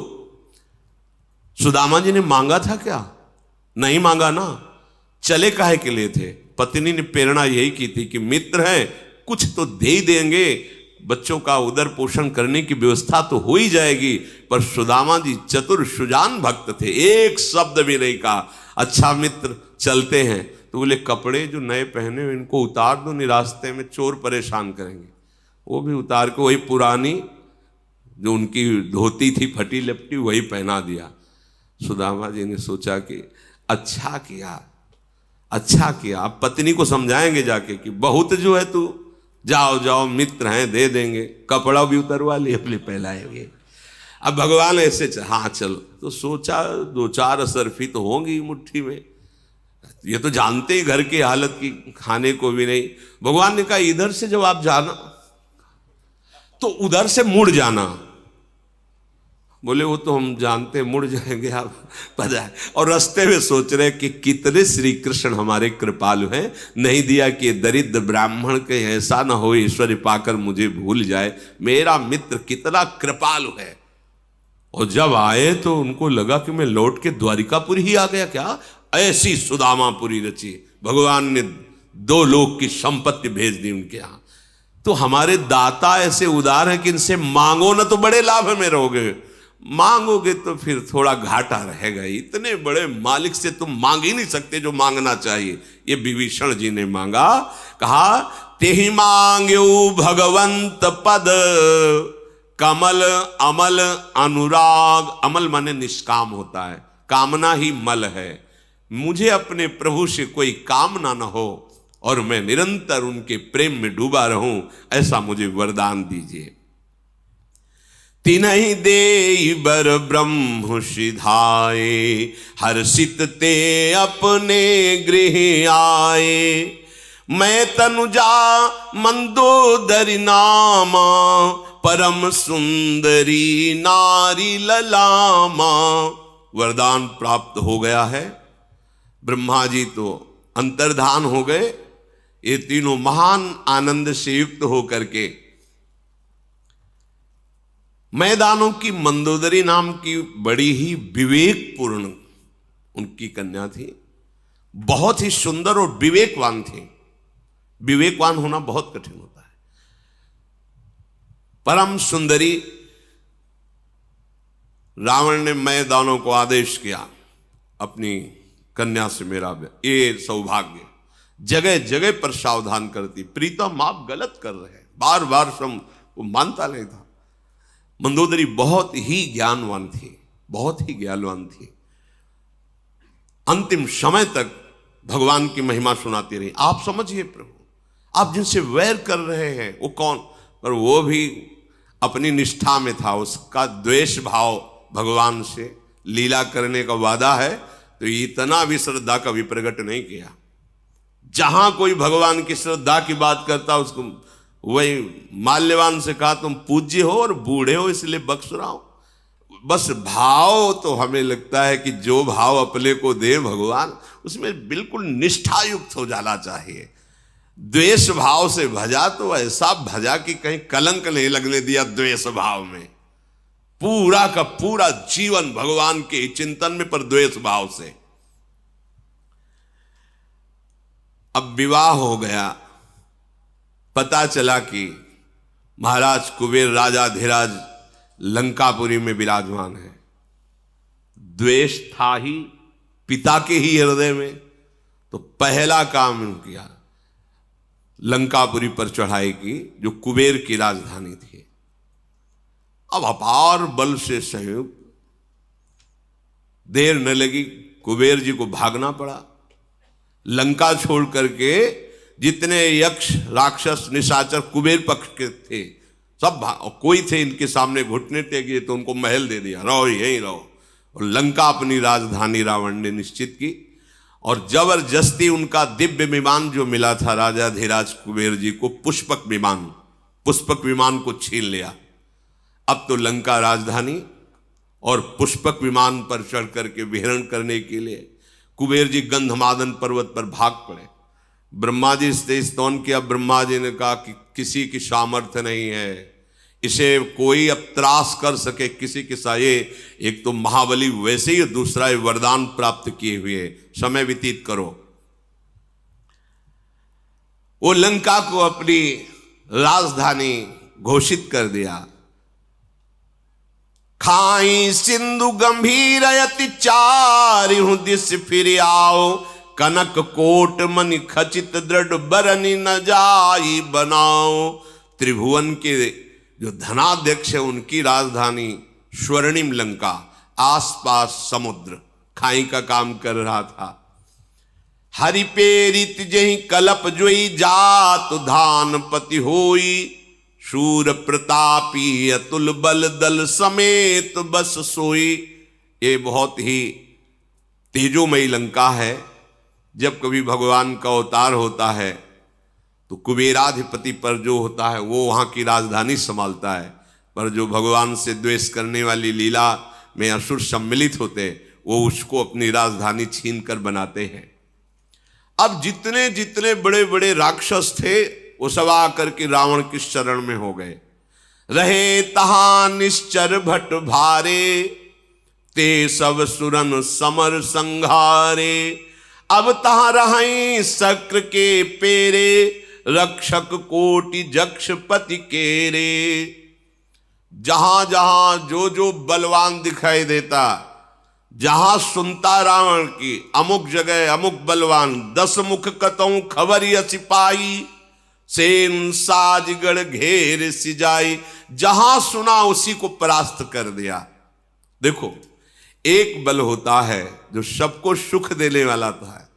सुदामा जी ने मांगा था क्या, नहीं मांगा ना, चले काहे के लिए थे। पत्नी ने प्रेरणा यही की थी कि मित्र हैं कुछ तो दे ही देंगे, बच्चों का उदर पोषण करने की व्यवस्था तो हो ही जाएगी। पर सुदामा जी चतुर सुजान भक्त थे, एक शब्द भी नहीं कहा। अच्छा मित्र चलते हैं, तो बोले कपड़े जो नए पहने हुए इनको उतार दो, नहीं रास्ते में चोर परेशान करेंगे। वो भी उतार के वही पुरानी जो उनकी धोती थी फटी लपटी वही पहना दिया। सुदामा जी ने सोचा कि अच्छा किया, अच्छा किया। अब पत्नी को समझाएंगे जाके कि बहुत जो है तू, जाओ जाओ मित्र हैं दे देंगे, कपड़ा भी उतरवा लिए अपने पहलाएंगे। अब भगवान ऐसे हाँ चलो, तो सोचा 2-4 असरफी तो होंगी मुट्ठी में, ये तो जानते ही घर की हालत की, खाने को भी नहीं। भगवान ने कहा इधर से जब आप जाना तो उधर से मुड़ जाना। बोले वो तो हम जानते हैं, मुड़ जाएंगे आप पता है। और रास्ते में सोच रहे कि कितने श्री कृष्ण हमारे कृपालु हैं, नहीं दिया कि दरिद्र ब्राह्मण के ऐसा ना हो ईश्वरी पाकर मुझे भूल जाए, मेरा मित्र कितना कृपालु है। और जब आए तो उनको लगा कि मैं लौट के द्वारिकापुरी ही आ गया क्या, ऐसी सुदामापुरी रची। भगवान ने 2 लोक की संपत्ति भेज दी उनके यहां। तो हमारे दाता ऐसे उदार हैं कि इनसे मांगो ना तो बड़े लाभ में रहोगे, मांगोगे तो फिर थोड़ा घाटा रहेगा। इतने बड़े मालिक से तुम मांग ही नहीं सकते जो मांगना चाहिए। ये विभीषण जी ने मांगा, कहा तेहि मांग्यो भगवंत पद, कमल अमल अनुराग। अमल माने निष्काम होता है, कामना ही मल है। मुझे अपने प्रभु से कोई कामना न हो और मैं निरंतर उनके प्रेम में डूबा रहूं, ऐसा मुझे वरदान दीजिए। तिन्हि देई बर ब्रह्म सिधाए, हर्षित ते अपने गृह आए। मैं तनुजा मंदोदरी नामा, परम सुंदरी नारी ललामा। वरदान प्राप्त हो गया है। ब्रह्मा जी तो अंतर्धान हो गए। ये तीनों महान आनंद से युक्त होकर के मैदानों की मंदोदरी नाम की बड़ी ही विवेकपूर्ण उनकी कन्या थी, बहुत ही सुंदर और विवेकवान थी। विवेकवान होना बहुत कठिन होता है। परम सुंदरी। रावण ने मैदानों को आदेश किया अपनी कन्या से मेरा ये सौभाग्य, जगह जगह पर सावधान करती, प्रीतम आप गलत कर रहे हैं, बार बार वो मानता नहीं था। मंदोदरी बहुत ही ज्ञानवान थी, बहुत ही ज्ञानवान थी। अंतिम समय तक भगवान की महिमा सुनाती रही। आप समझिए प्रभु, आप जिनसे वैर कर रहे हैं वो कौन, पर वो भी अपनी निष्ठा में था। उसका द्वेष भाव भगवान से लीला करने का वादा है, तो इतना भी श्रद्धा कभी प्रकट नहीं किया। जहां कोई भगवान की श्रद्धा की बात करता उसको वही माल्यवान से कहा तुम पूज्य हो और बूढ़े हो इसलिए बख्श रहा हूं। बस भाव तो हमें लगता है कि जो भाव अपने को दे भगवान, उसमें बिल्कुल निष्ठा युक्त हो जाना चाहिए। द्वेष भाव से भजा तो ऐसा भजा कि कहीं कलंक नहीं लगने दिया द्वेष भाव में। पूरा का पूरा जीवन भगवान के चिंतन में, पर द्वेष भाव से। अब विवाह हो गया, पता चला कि महाराज कुबेर राजाधिराज लंकापुरी में विराजमान है। द्वेष था ही पिता के ही हृदय में, तो पहला काम किया लंकापुरी पर चढ़ाई की, जो कुबेर की राजधानी थी। अब अपार बल से संयुक्त, देर न लगी, कुबेर जी को भागना पड़ा। लंका छोड़ करके जितने यक्ष राक्षस निशाचर कुबेर पक्ष के थे सब कोई थे इनके सामने घुटने टेके, तो उनको महल दे दिया, रहो यहीं रहो। और लंका अपनी राजधानी रावण ने निश्चित की। और जबरदस्ती उनका दिव्य विमान जो मिला था राजाधिराज कुबेर जी को, पुष्पक विमान को छीन लिया। अब तो लंका राजधानी और पुष्पक विमान पर चढ़ करके विहरण करने के लिए कुबेर जी गंधमादन पर्वत पर भाग पड़े। ब्रह्मा जी से स्तवन किया। ब्रह्मा जी ने कहा कि किसी की सामर्थ्य नहीं है, इसे कोई अब त्रास कर सके किसी के साये। एक तो महाबली वैसे ही, दूसरा वरदान प्राप्त किए हुए, समय व्यतीत करो। वो लंका को अपनी राजधानी घोषित कर दिया। खाई सिंधु गंभीर अति चारिहु दिस फिर आओ, कनक कोट मनि खचित दृढ़ बरनी न जाई बनाओ। त्रिभुवन के जो धनाध्यक्ष है उनकी राजधानी स्वर्णिम लंका, आसपास समुद्र, खाई का काम कर रहा था। हरि पेरित जहि कलप जोई, जात धानपति होई, शूर प्रतापी अतुल बल दल समेत बस सोई। ये बहुत ही तेजोमयी लंका है। जब कभी भगवान का अवतार होता है तो कुबेराधिपति पर जो होता है वो वहाँ की राजधानी संभालता है, पर जो भगवान से द्वेष करने वाली लीला में असुर सम्मिलित होते वो उसको अपनी राजधानी छीन कर बनाते हैं। अब जितने जितने बड़े बड़े राक्षस थे वो सब आकर के रावण की शरण में हो गए। रहे तहां निश्चर भट भारे, ते सब सुरन समर संघारे। अब तहां रहे शक्र के पेरे, रक्षक कोटि जक्ष पति केरे। जहां जहां जो जो बलवान दिखाई देता, जहां सुनता रावण की अमुक जगह अमुक बलवान, 10 मुख कतौ खबर सिपाही, सेन साजगढ़ घेर सिजाई। जहां सुना उसी को परास्त कर दिया। देखो, एक बल होता है जो सबको सुख देने वाला था,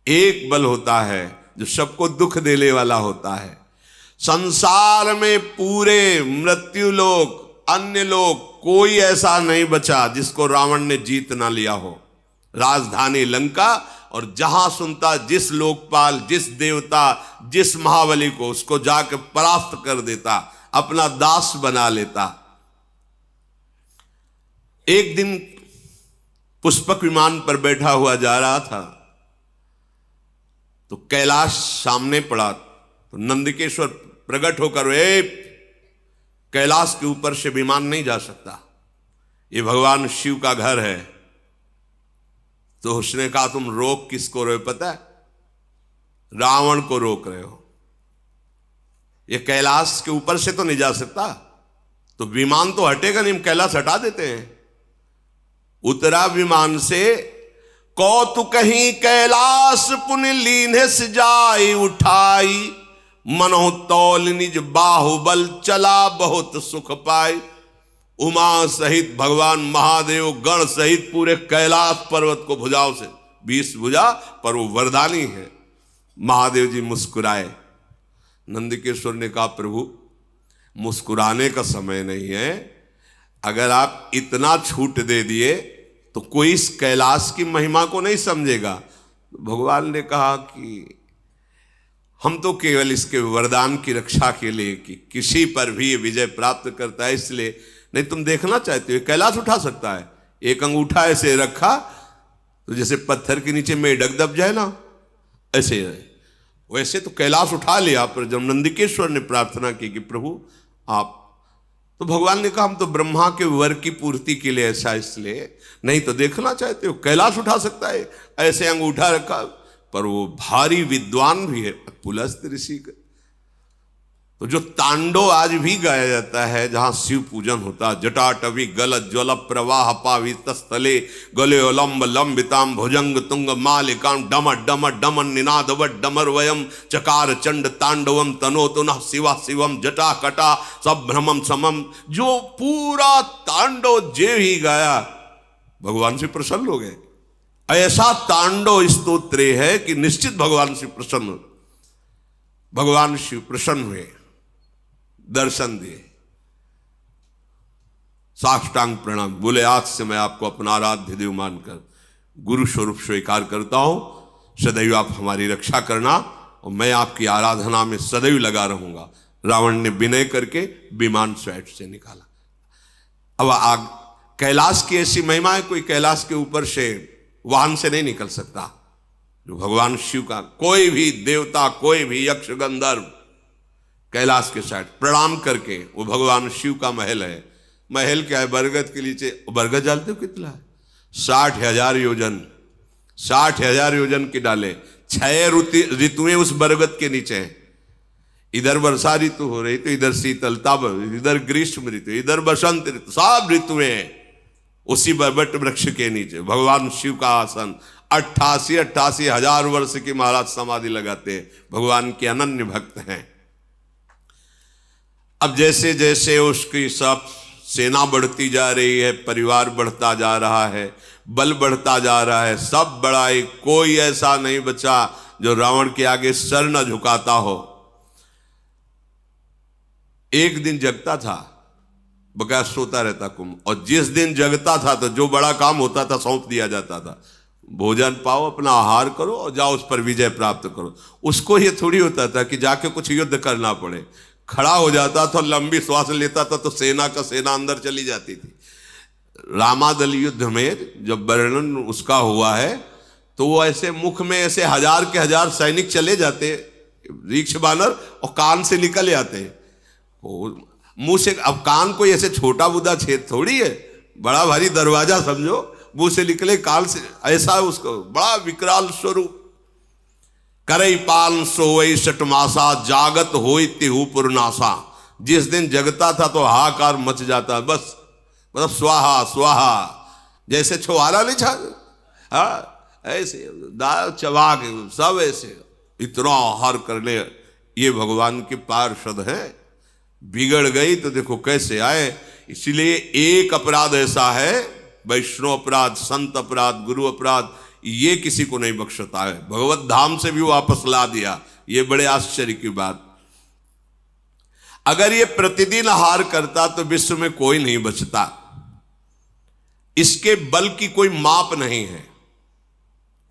एक बल होता है जो सबको दुख देने वाला होता है। संसार में पूरे मृत्यु लोक, अन्य लोक, कोई ऐसा नहीं बचा जिसको रावण ने जीत ना लिया हो। राजधानी लंका, और जहां सुनता जिस लोकपाल, जिस देवता, जिस महाबली को, उसको जाकर परास्त कर देता, अपना दास बना लेता। एक दिन पुष्पक विमान पर बैठा हुआ जा रहा था तो कैलाश सामने पड़ा। तो नंदिकेश्वर प्रकट होकर, कैलाश के ऊपर से विमान नहीं जा सकता, ये भगवान शिव का घर है। तो उसने कहा, तुम रोक किसको रहे हो पता है? रावण को रोक रहे हो। ये कैलाश के ऊपर से तो नहीं जा सकता, तो विमान तो हटेगा नहीं, हम कैलाश हटा देते हैं। उतरा विमान से, कौतुक कहीं कैलाश पुन लीन्हे सजाई उठाई, मनो तौल निज बाहुबल चला बहुत सुख पाई। उमा सहित भगवान महादेव गण सहित पूरे कैलाश पर्वत को भुजाओं से, 20 भुजा पर वो वरदानी है। महादेव जी मुस्कुराए। नंदिकेश्वर ने कहा, प्रभु मुस्कुराने का समय नहीं है, अगर आप इतना छूट दे दिए तो कोई इस कैलाश की महिमा को नहीं समझेगा। भगवान ने कहा कि हम तो केवल इसके वरदान की रक्षा के लिए कि किसी पर भी ये विजय प्राप्त करता है इसलिए, नहीं तुम देखना चाहते हो कैलाश उठा सकता है। एक अंगूठा ऐसे रखा तो जैसे पत्थर के नीचे मेढक दब जाए ना, ऐसे है। वैसे तो कैलाश उठा लिया, पर जब नंदिकेश्वर ने प्रार्थना की कि प्रभु आप, तो भगवान ने कहा हम तो ब्रह्मा के वर की पूर्ति के लिए ऐसा, इसलिए नहीं तो देखना चाहते हो कैलाश उठा सकता है। ऐसे अंगूठा रखा, पर वो भारी विद्वान भी है, पुलस्त ऋषि का। तो जो तांडव आज भी गाया जाता है जहां शिव पूजन होता, जटाटवी गल ज्वल प्रवाह पावित स्थले गले लंब लंबिताम भुजंग तुंग मालिकाम डम डम डमन निनादव डमर वयम चकार चंड तांडवम तनो तुनः शिवा शिवम जटा कटा सब भ्रमम समम। जो पूरा तांडव जे ही गाया भगवान से प्रसन्न हो गए। ऐसा तांडव स्तोत्र है कि निश्चित भगवान से प्रसन्न, भगवान शिव प्रसन्न हुए, दर्शन दिए, साष्टांग प्रणाम बोले, आज से मैं आपको अपना आराध्य देव मानकर गुरु स्वरूप स्वीकार करता हूं। सदैव आप हमारी रक्षा करना और मैं आपकी आराधना में सदैव लगा रहूंगा। रावण ने विनय करके विमान स्वैट से निकाला। अब आग कैलाश की ऐसी महिमा है, कोई कैलाश के ऊपर से वाहन से नहीं निकल सकता। जो भगवान शिव का कोई भी देवता, कोई भी यक्ष गंधर्व कैलाश के साइड प्रणाम करके, वो भगवान शिव का महल है। महल क्या है? बरगद के नीचे, बरगद जानते हो कितना है? 60,000 योजन, 60,000 योजन की डाले, 6 ऋतुएं उस बरगद के नीचे हैं। इधर वर्षा ऋतु हो रही तो इधर शीतलता, इधर ग्रीष्म ऋतु, इधर बसंत ऋतु, सब ऋतुएं उसी बरबट वृक्ष के नीचे। भगवान शिव का आसन 88 हजार वर्ष की महाराज समाधि लगाते हैं। भगवान के अनन्य भक्त हैं। अब जैसे जैसे उसकी सब सेना बढ़ती जा रही है, परिवार बढ़ता जा रहा है, बल बढ़ता जा रहा है, सब बड़ाई, कोई ऐसा नहीं बचा जो रावण के आगे सर न झुकाता हो। एक दिन जगता था, बकाया सोता रहता कुंभ, और जिस दिन जगता था तो जो बड़ा काम होता था सौंप दिया जाता था, भोजन पाओ, अपना आहार करो और जाओ उस पर विजय प्राप्त करो। उसको ये थोड़ी होता था कि जाके कुछ युद्ध करना पड़े। खड़ा हो जाता था, लंबी श्वास लेता था तो सेना का सेना अंदर चली जाती थी। रामादल युद्ध में जब वर्णन उसका हुआ है तो वो ऐसे मुख में ऐसे हजार के हजार सैनिक चले जाते, रीछ बानर, और कान से निकल जाते मुंह से। अब कान कोई ऐसे छोटा बुदा छेद थोड़ी है, बड़ा भारी दरवाजा समझो, मुंह से निकले कान से, ऐसा उसको बड़ा विकराल स्वरूप। करई पाल सोई सटमासा, जागत होई तिहु पुरनासा। जिस दिन जगता था तो हाहाकार मच जाता, बस मतलब स्वाहा स्वाहा, जैसे छुआरा नहीं छा, हाँ ऐसे दाल चबा के सब ऐसे इतना आहार करने। ये भगवान के पार्षद हैं, बिगड़ गई तो देखो कैसे आए। इसीलिए एक अपराध ऐसा है, वैष्णव अपराध, संत अपराध, गुरु अपराध, ये किसी को नहीं बख्शता है। भगवत धाम से भी वापस ला दिया, ये बड़े आश्चर्य की बात। अगर ये प्रतिदिन आहार करता तो विश्व में कोई नहीं बचता। इसके बल की कोई माप नहीं है,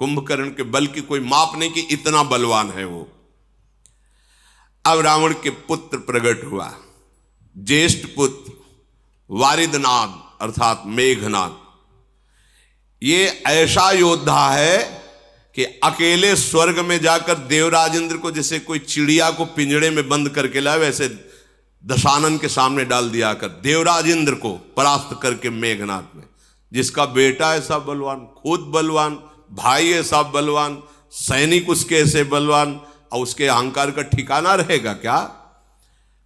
कुंभकर्ण के बल की कोई माप नहीं कि इतना बलवान है वो। अब रावण के पुत्र प्रकट हुआ, ज्येष्ठ पुत्र वारिदनाद अर्थात मेघनाद। ये ऐसा योद्धा है कि अकेले स्वर्ग में जाकर देवराज इंद्र को, जैसे कोई चिड़िया को पिंजड़े में बंद करके लाए, वैसे दशानन के सामने डाल दिया कर देवराज इंद्र को परास्त करके मेघनाद में। जिसका बेटा ऐसा बलवान, खुद बलवान, भाई ऐसा बलवान, सैनिक उसके ऐसे बलवान, और उसके अहंकार का ठिकाना रहेगा क्या?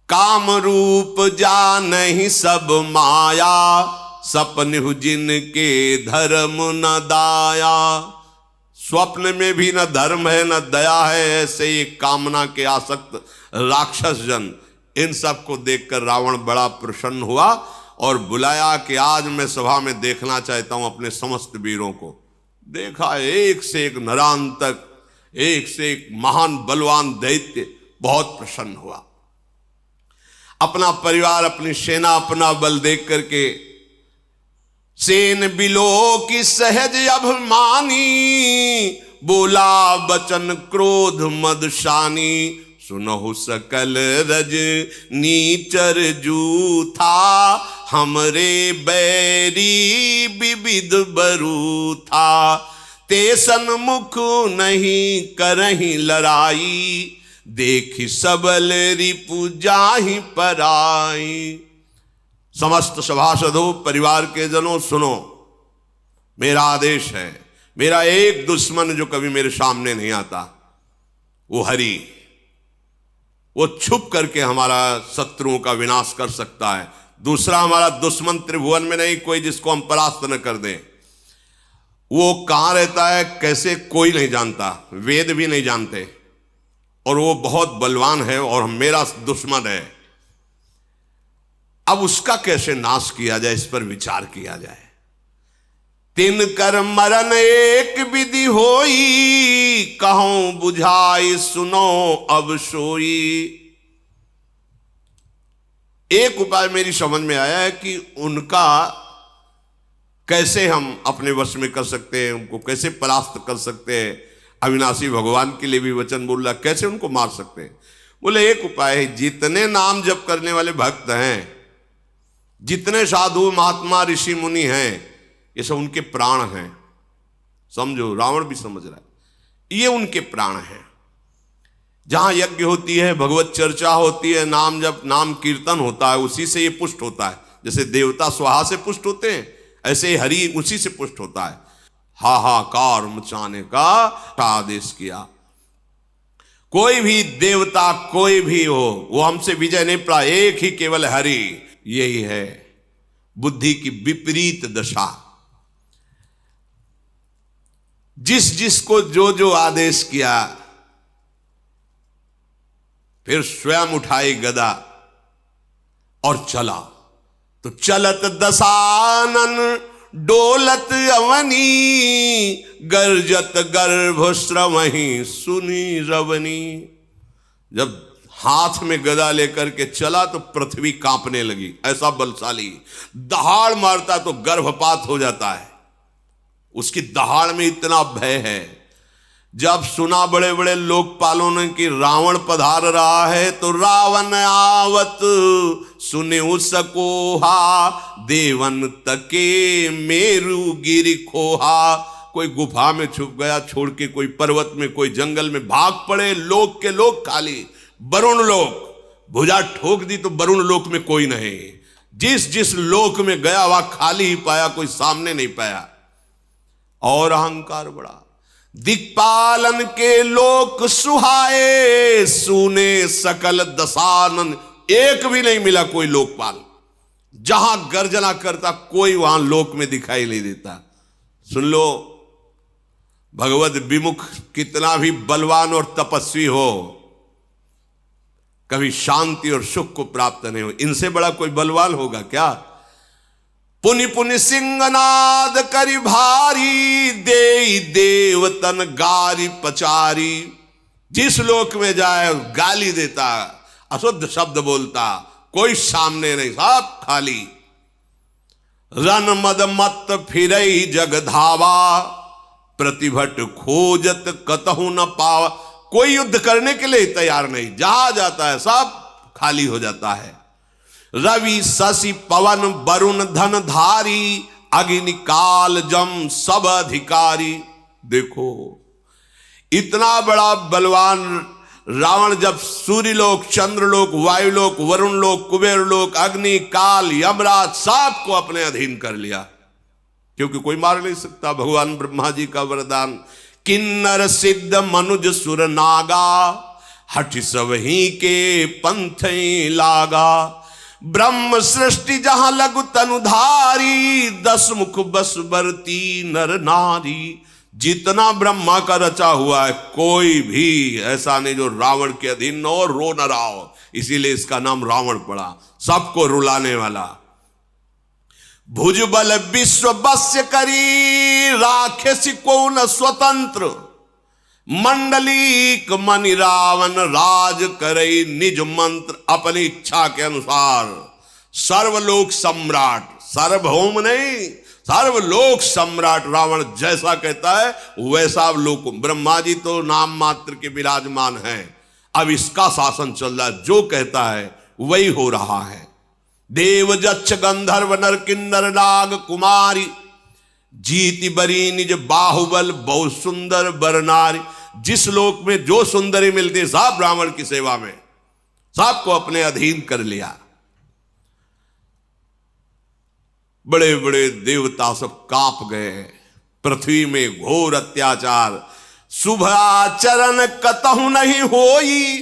काम रूप जा नहीं सब माया, सपन जिन के धर्म न दाया। स्वप्न में भी न धर्म है न दया है, ऐसे ये कामना के आसक्त राक्षस जन। इन सब को देखकर रावण बड़ा प्रसन्न हुआ और बुलाया कि आज मैं सभा में देखना चाहता हूं अपने समस्त वीरों को। देखा एक से एक नरांतक, एक से एक महान बलवान दैत्य, बहुत प्रसन्न हुआ। अपना परिवार, अपनी सेना, अपना बल देख करके सेन बिलो की सहज अभिमानी, बोला बचन क्रोध मदशानी। सुनहु सकल रज नीचर जूथा, हमरे बैरी विविध बरू था। ते सन्मुख नहीं करही लड़ाई, देखी सबल रिपु जाहि पराई। समस्त सभासदों, परिवार के जनों, सुनो, मेरा आदेश है। मेरा एक दुश्मन जो कभी मेरे सामने नहीं आता, वो हरि। वो छुप करके हमारा शत्रुओं का विनाश कर सकता है। दूसरा हमारा दुश्मन त्रिभुवन में नहीं कोई जिसको हम परास्त न कर दें। वो कहां रहता है, कैसे, कोई नहीं जानता, वेद भी नहीं जानते, और वो बहुत बलवान है और मेरा दुश्मन है। अब उसका कैसे नाश किया जाए, इस पर विचार किया जाए। तिन कर मरण एक विधि होई, कहूं बुझाई सुनो अब सोई। एक उपाय मेरी समझ में आया है कि उनका कैसे हम अपने वश में कर सकते हैं, उनको कैसे परास्त कर सकते हैं। अविनाशी भगवान के लिए भी वचन बोल रहा, कैसे उनको मार सकते हैं। बोले एक उपाय है, जितने नाम जप करने वाले भक्त हैं, जितने साधु महात्मा ऋषि मुनि हैं, ये सब उनके प्राण हैं। समझो, रावण भी समझ रहा है, ये उनके प्राण हैं। जहां यज्ञ होती है, भगवत चर्चा होती है, नाम जप, नाम कीर्तन होता है, उसी से ये पुष्ट होता है। जैसे देवता स्वाहा से पुष्ट होते हैं, ऐसे हरि उसी से पुष्ट होता है। हाहाकार मचाने का आदेश किया। कोई भी देवता, कोई भी हो, वो हमसे विजय नहीं पा, एक ही केवल हरि। यही है बुद्धि की विपरीत दशा। जिस जिसको जो जो आदेश किया, फिर स्वयं उठाई गदा, और चला तो चलत दशानन डोलत अवनी, गर्जत गर्भ श्रवही सुनी रवनी। जब हाथ में गदा लेकर के चला तो पृथ्वी कांपने लगी, ऐसा बलशाली। दहाड़ मारता तो गर्भपात हो जाता है, उसकी दहाड़ में इतना भय है। जब सुना बड़े बड़े लोकपालों ने कि रावण पधार रहा है, तो रावण आवत सुने सकोहा, देवन तके मेरु गिरि खोहा। कोई गुफा में छुप गया छोड़ के, कोई पर्वत में, कोई जंगल में, भाग पड़े लोक के लोग खाली। वरुण लोक भुजा ठोक दी तो वरुण लोक में कोई नहीं। जिस जिस लोक में गया वह खाली ही पाया, कोई सामने नहीं पाया। और अहंकार बढ़ा। दिक्पालन के लोक सुहाए, सुने सकल दशानन। एक भी नहीं मिला कोई लोकपाल, जहां गर्जना करता कोई वहां लोक में दिखाई नहीं देता। सुन लो, भगवत विमुख कितना भी बलवान और तपस्वी हो, कभी शांति और सुख को प्राप्त नहीं हो। इनसे बड़ा कोई बलवान होगा क्या? पुनि पुनि सिंहनाद करि भारी, दे देवतन गारी पचारी। जिस लोक में जाए गाली देता, अशुद्ध शब्द बोलता, कोई सामने नहीं, सब खाली। रन मद मत फिरई जग धावा, प्रतिभट खोजत कतहु न पावा। कोई युद्ध करने के लिए तैयार नहीं, जहां जाता है सब खाली हो जाता है। रवि शशि पवन वरुण धन धारी, अग्नि काल जम सब अधिकारी। देखो इतना बड़ा बलवान रावण जब सूर्यलोक, चंद्रलोक, वायुलोक, वरुण लोक, कुबेर लोक, अग्नि काल यमराज सबको अपने अधीन कर लिया, क्योंकि कोई मार नहीं सकता। भगवान ब्रह्मा जी का वरदान, किन्नर सिद्ध मनुज सुर नागा, हठ सबही के पंथ लागा। ब्रह्म सृष्टि जहां लघु तनुधारी, 10 मुख बस बरती नर नारी। जितना ब्रह्मा का रचा हुआ है, कोई भी ऐसा नहीं जो रावण के अधीन न हो, रो न रहा हो। इसीलिए इसका नाम रावण पड़ा, सबको रुलाने वाला। भुजबल विश्व बस्य करी, राखे को न स्वतंत्र। मंडलीक मनि रावण राज करई, निज मंत्र अपनी इच्छा के अनुसार। सर्वलोक सम्राट, सार्वभौम नहीं, सर्वलोक सम्राट रावण जैसा कहता है वैसा लोक। ब्रह्मा जी तो नाम मात्र के विराजमान हैं, अब इसका शासन चल रहा है, जो कहता है वही हो रहा है। देव जच्छ गंधर्व नर किन्नर नाग कुमारी, जीति बरी निज बाहुबल बहुत सुंदर बरनारी। जिस लोक में जो सुंदरी मिलती सब ब्राह्मण की सेवा में, सबको अपने अधीन कर लिया। बड़े बड़े देवता सब कांप गए। पृथ्वी में घोर अत्याचार, शुभ आचरण कतहु नहीं होई।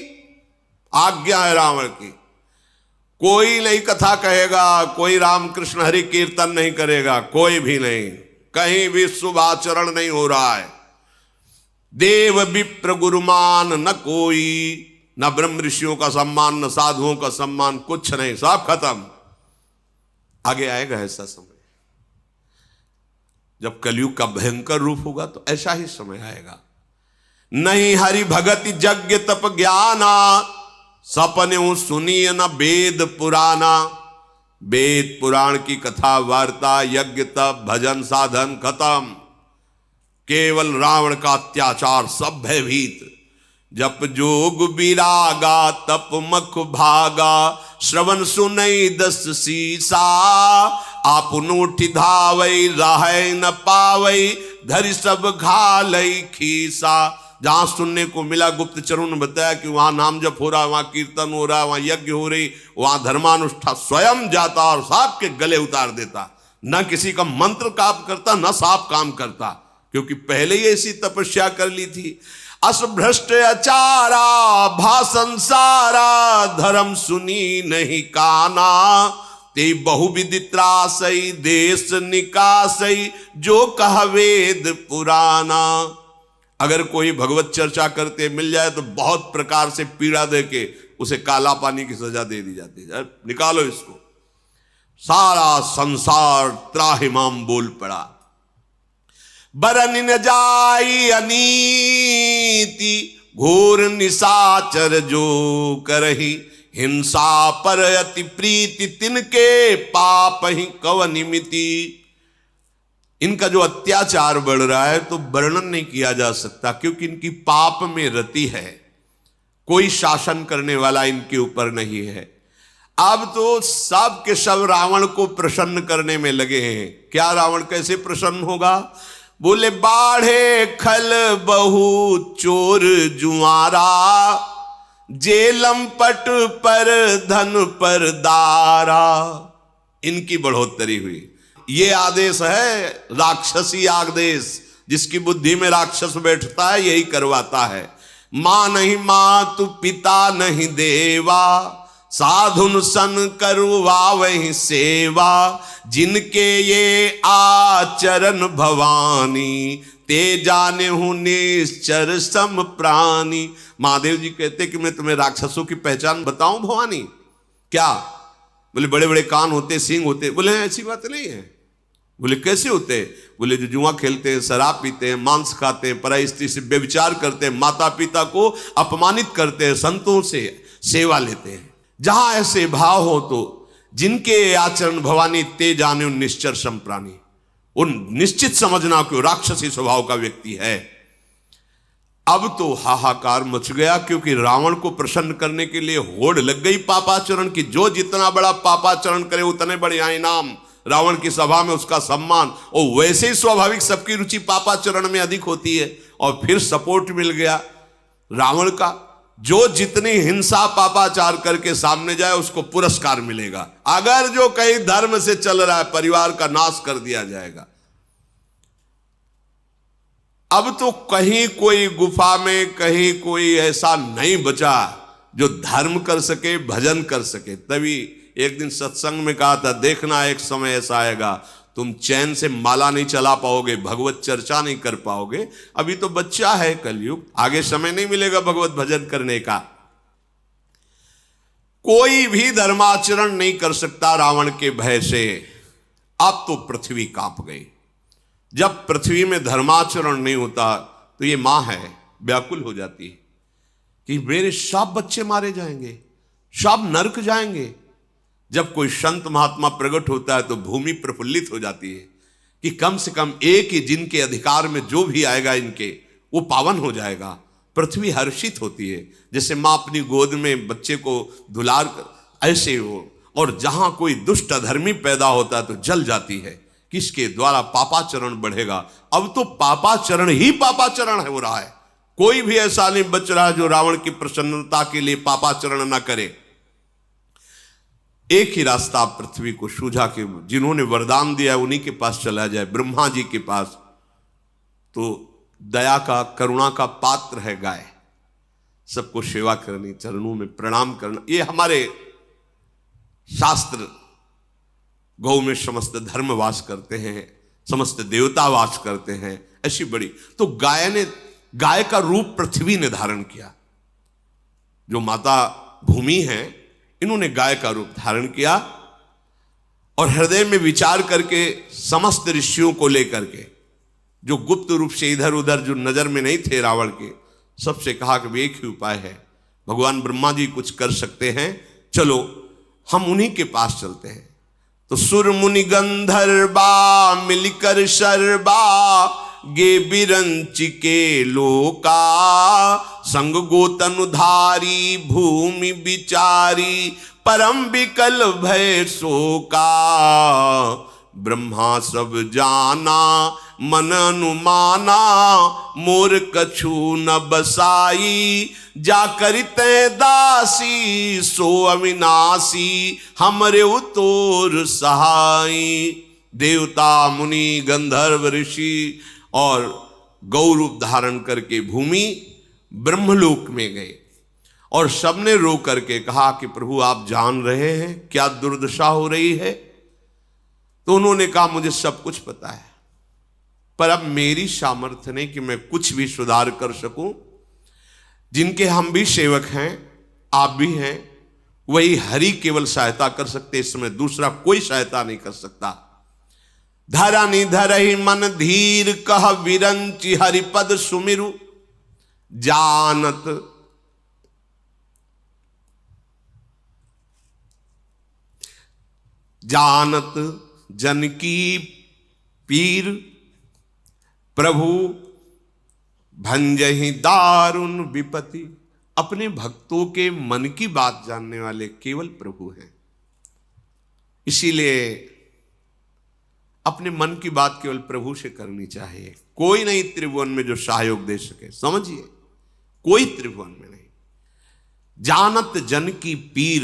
आज्ञा है रावण की, कोई नहीं कथा कहेगा, कोई रामकृष्ण हरि कीर्तन नहीं करेगा, कोई भी नहीं, कहीं भी शुभ आचरण नहीं हो रहा है। देव विप्र गुरुमान न कोई, न ब्रह्म ऋषियों का सम्मान, न साधुओं का सम्मान, कुछ नहीं, सब खत्म। आगे आएगा ऐसा समय, जब कलयुग का भयंकर रूप होगा तो ऐसा ही समय आएगा। नहीं हरि भगति यज्ञ तप ज्ञाना, सपने सुनिय न वेद पुराना। वेद पुराण की कथा वार्ता, यज्ञ तप भजन साधन खत्म। केवल रावण का अत्याचार, सब भयभीत। जप जोग विरागा तप मख भागा, श्रवण सुनई 10 सीसा। आपन उठि धावई राहै न पावई, धरि सब घालई खीसा। जहां सुनने को मिला, गुप्तचरों ने बताया कि वहां नाम जप हो रहा, वहां कीर्तन हो रहा, वहां यज्ञ हो रही, वहां धर्मानुष्ठान, स्वयं जाता और सांप के गले उतार देता। न किसी का मंत्र काम करता, न सांप काम करता, क्योंकि पहले ही ऐसी तपस्या कर ली थी। असभ्रष्ट अचारा भाषण सारा, धर्म सुनी नहीं काना। ते बहुविदित्रासई देश निकासई, जो कह वेद पुराना। अगर कोई भगवत चर्चा करते मिल जाए तो बहुत प्रकार से पीड़ा दे के उसे काला पानी की सजा दे दी जाती है, निकालो इसको। सारा संसार त्राहिमाम बोल पड़ा। बरन न जाई अनीति घोर निशाचर जो करही, हिंसा पर अति प्रीति तिनके पाप ही कवनिमिति। इनका जो अत्याचार बढ़ रहा है तो वर्णन नहीं किया जा सकता, क्योंकि इनकी पाप में रति है, कोई शासन करने वाला इनके ऊपर नहीं है। अब तो सब के सब रावण को प्रसन्न करने में लगे हैं। क्या रावण कैसे प्रसन्न होगा? बोले बाढ़े खल बहु चोर जुआरा, जेलम पट पर धन पर दारा। इनकी बढ़ोतरी हुई। ये आदेश है राक्षसी आदेश, जिसकी बुद्धि में राक्षस बैठता है यही करवाता है। मां नहीं मातु पिता नहीं देवा, साधुन सन करवा वही सेवा। जिनके ये आचरण भवानी, ते जाने हूं निश्चर सम प्राणी। महादेव जी कहते कि मैं तुम्हें राक्षसों की पहचान बताऊं भवानी? क्या? बोले बड़े बड़े कान होते, सींग होते। बोले ऐसी बात नहीं है। बोले कैसे होते? बोले जो जुआ खेलते हैं, शराब पीते हैं, मांस खाते हैं, पराई स्त्री से व्यभिचार करते हैं, माता पिता को अपमानित करते हैं, संतों से सेवा लेते हैं। जहां ऐसे भाव हो तो जिनके आचरण भवानी ते जाने निश्चर संप्राणी, उन निश्चित समझना कि राक्षसी स्वभाव का व्यक्ति है। अब तो हाहाकार मच गया, क्योंकि रावण को प्रसन्न करने के लिए होड़ लग गई पापाचरण की। जो जितना बड़ा पापाचरण करे उतने बड़े इनाम, रावण की सभा में उसका सम्मान। और वैसे ही स्वाभाविक सबकी रुचि पापाचरण में अधिक होती है। और फिर सपोर्ट मिल गया रावण का। जो जितनी हिंसा पापाचार करके सामने जाए उसको पुरस्कार मिलेगा। अगर जो कहीं धर्म से चल रहा है, परिवार का नाश कर दिया जाएगा। अब तो कहीं कोई गुफा में कहीं कोई ऐसा नहीं बचा जो धर्म कर सके, भजन कर सके। तभी एक दिन सत्संग में कहा था, देखना एक समय ऐसा आएगा तुम चैन से माला नहीं चला पाओगे, भगवत चर्चा नहीं कर पाओगे। अभी तो बच्चा है कलयुग, आगे समय नहीं मिलेगा भगवत भजन करने का। कोई भी धर्माचरण नहीं कर सकता रावण के भय से। अब तो पृथ्वी कांप गई। जब पृथ्वी में धर्माचरण नहीं होता तो ये मां है व्याकुल हो जाती है कि मेरे सब बच्चे मारे जाएंगे, सब नरक जाएंगे। जब कोई संत महात्मा प्रकट होता है तो भूमि प्रफुल्लित हो जाती है कि कम से कम एक ही जिनके अधिकार में जो भी आएगा इनके, वो पावन हो जाएगा। पृथ्वी हर्षित होती है, जैसे माँ अपनी गोद में बच्चे को दुलार कर, ऐसे हो। और जहां कोई दुष्ट अधर्मी पैदा होता है तो जल जाती है। किसके द्वारा? पापाचरण बढ़ेगा। अब तो पापाचरण ही पापाचरण हो रहा है। कोई भी ऐसा नहीं बच रहा जो रावण की प्रसन्नता के लिए पापाचरण न करे। एक ही रास्ता पृथ्वी को सूझा कि जिन्होंने वरदान दिया उन्हीं के पास चला जाए, ब्रह्मा जी के पास। तो दया का, करुणा का पात्र है गाय। सबको सेवा करनी, चरणों में प्रणाम करना, ये हमारे शास्त्र। गौ में समस्त धर्म वास करते हैं, समस्त देवता वास करते हैं, ऐसी बड़ी। तो गाय का रूप पृथ्वी ने धारण किया। जो माता भूमि है, इन्होंने गाय का रूप धारण किया और हृदय में विचार करके समस्त ऋषियों को लेकर के, जो गुप्त रूप से इधर उधर जो नजर में नहीं थे रावण के, सबसे कहा कि एक ही उपाय है, भगवान ब्रह्मा जी कुछ कर सकते हैं, चलो हम उन्हीं के पास चलते हैं। तो सुर मुनि गंधर्वा मिलकर शर्बा गे बिरंच के लोका, संग गोतनुधारी भूमि विचारी परम विकल भय शोका। ब्रह्मा सब जाना मन अनुमाना, मोर कछु न बसाई। जा करिते दासी सो अविनाशी, हमरे उतोर सहाई। देवता मुनि गंधर्व ऋषि और गौ रूप धारण करके भूमि ब्रह्मलोक में गए और सबने रो करके कहा कि प्रभु आप जान रहे हैं क्या दुर्दशा हो रही है। तो उन्होंने कहा मुझे सब कुछ पता है, पर अब मेरी सामर्थ्य नहीं कि मैं कुछ भी सुधार कर सकूं। जिनके हम भी सेवक हैं, आप भी हैं, वही हरि केवल सहायता कर सकते, इस समय दूसरा कोई सहायता नहीं कर सकता। धरनि धरहि मन धीर कह विरंचि हरिपद सुमिरु, जानत जन की पीर प्रभु भंजहि दारुण विपत्ति। अपने भक्तों के मन की बात जानने वाले केवल प्रभु हैं। इसीलिए अपने मन की बात केवल प्रभु से करनी चाहिए। कोई नहीं त्रिभुवन में जो सहयोग दे सके, समझिए, कोई त्रिभुवन में नहीं। जानत जन की पीर,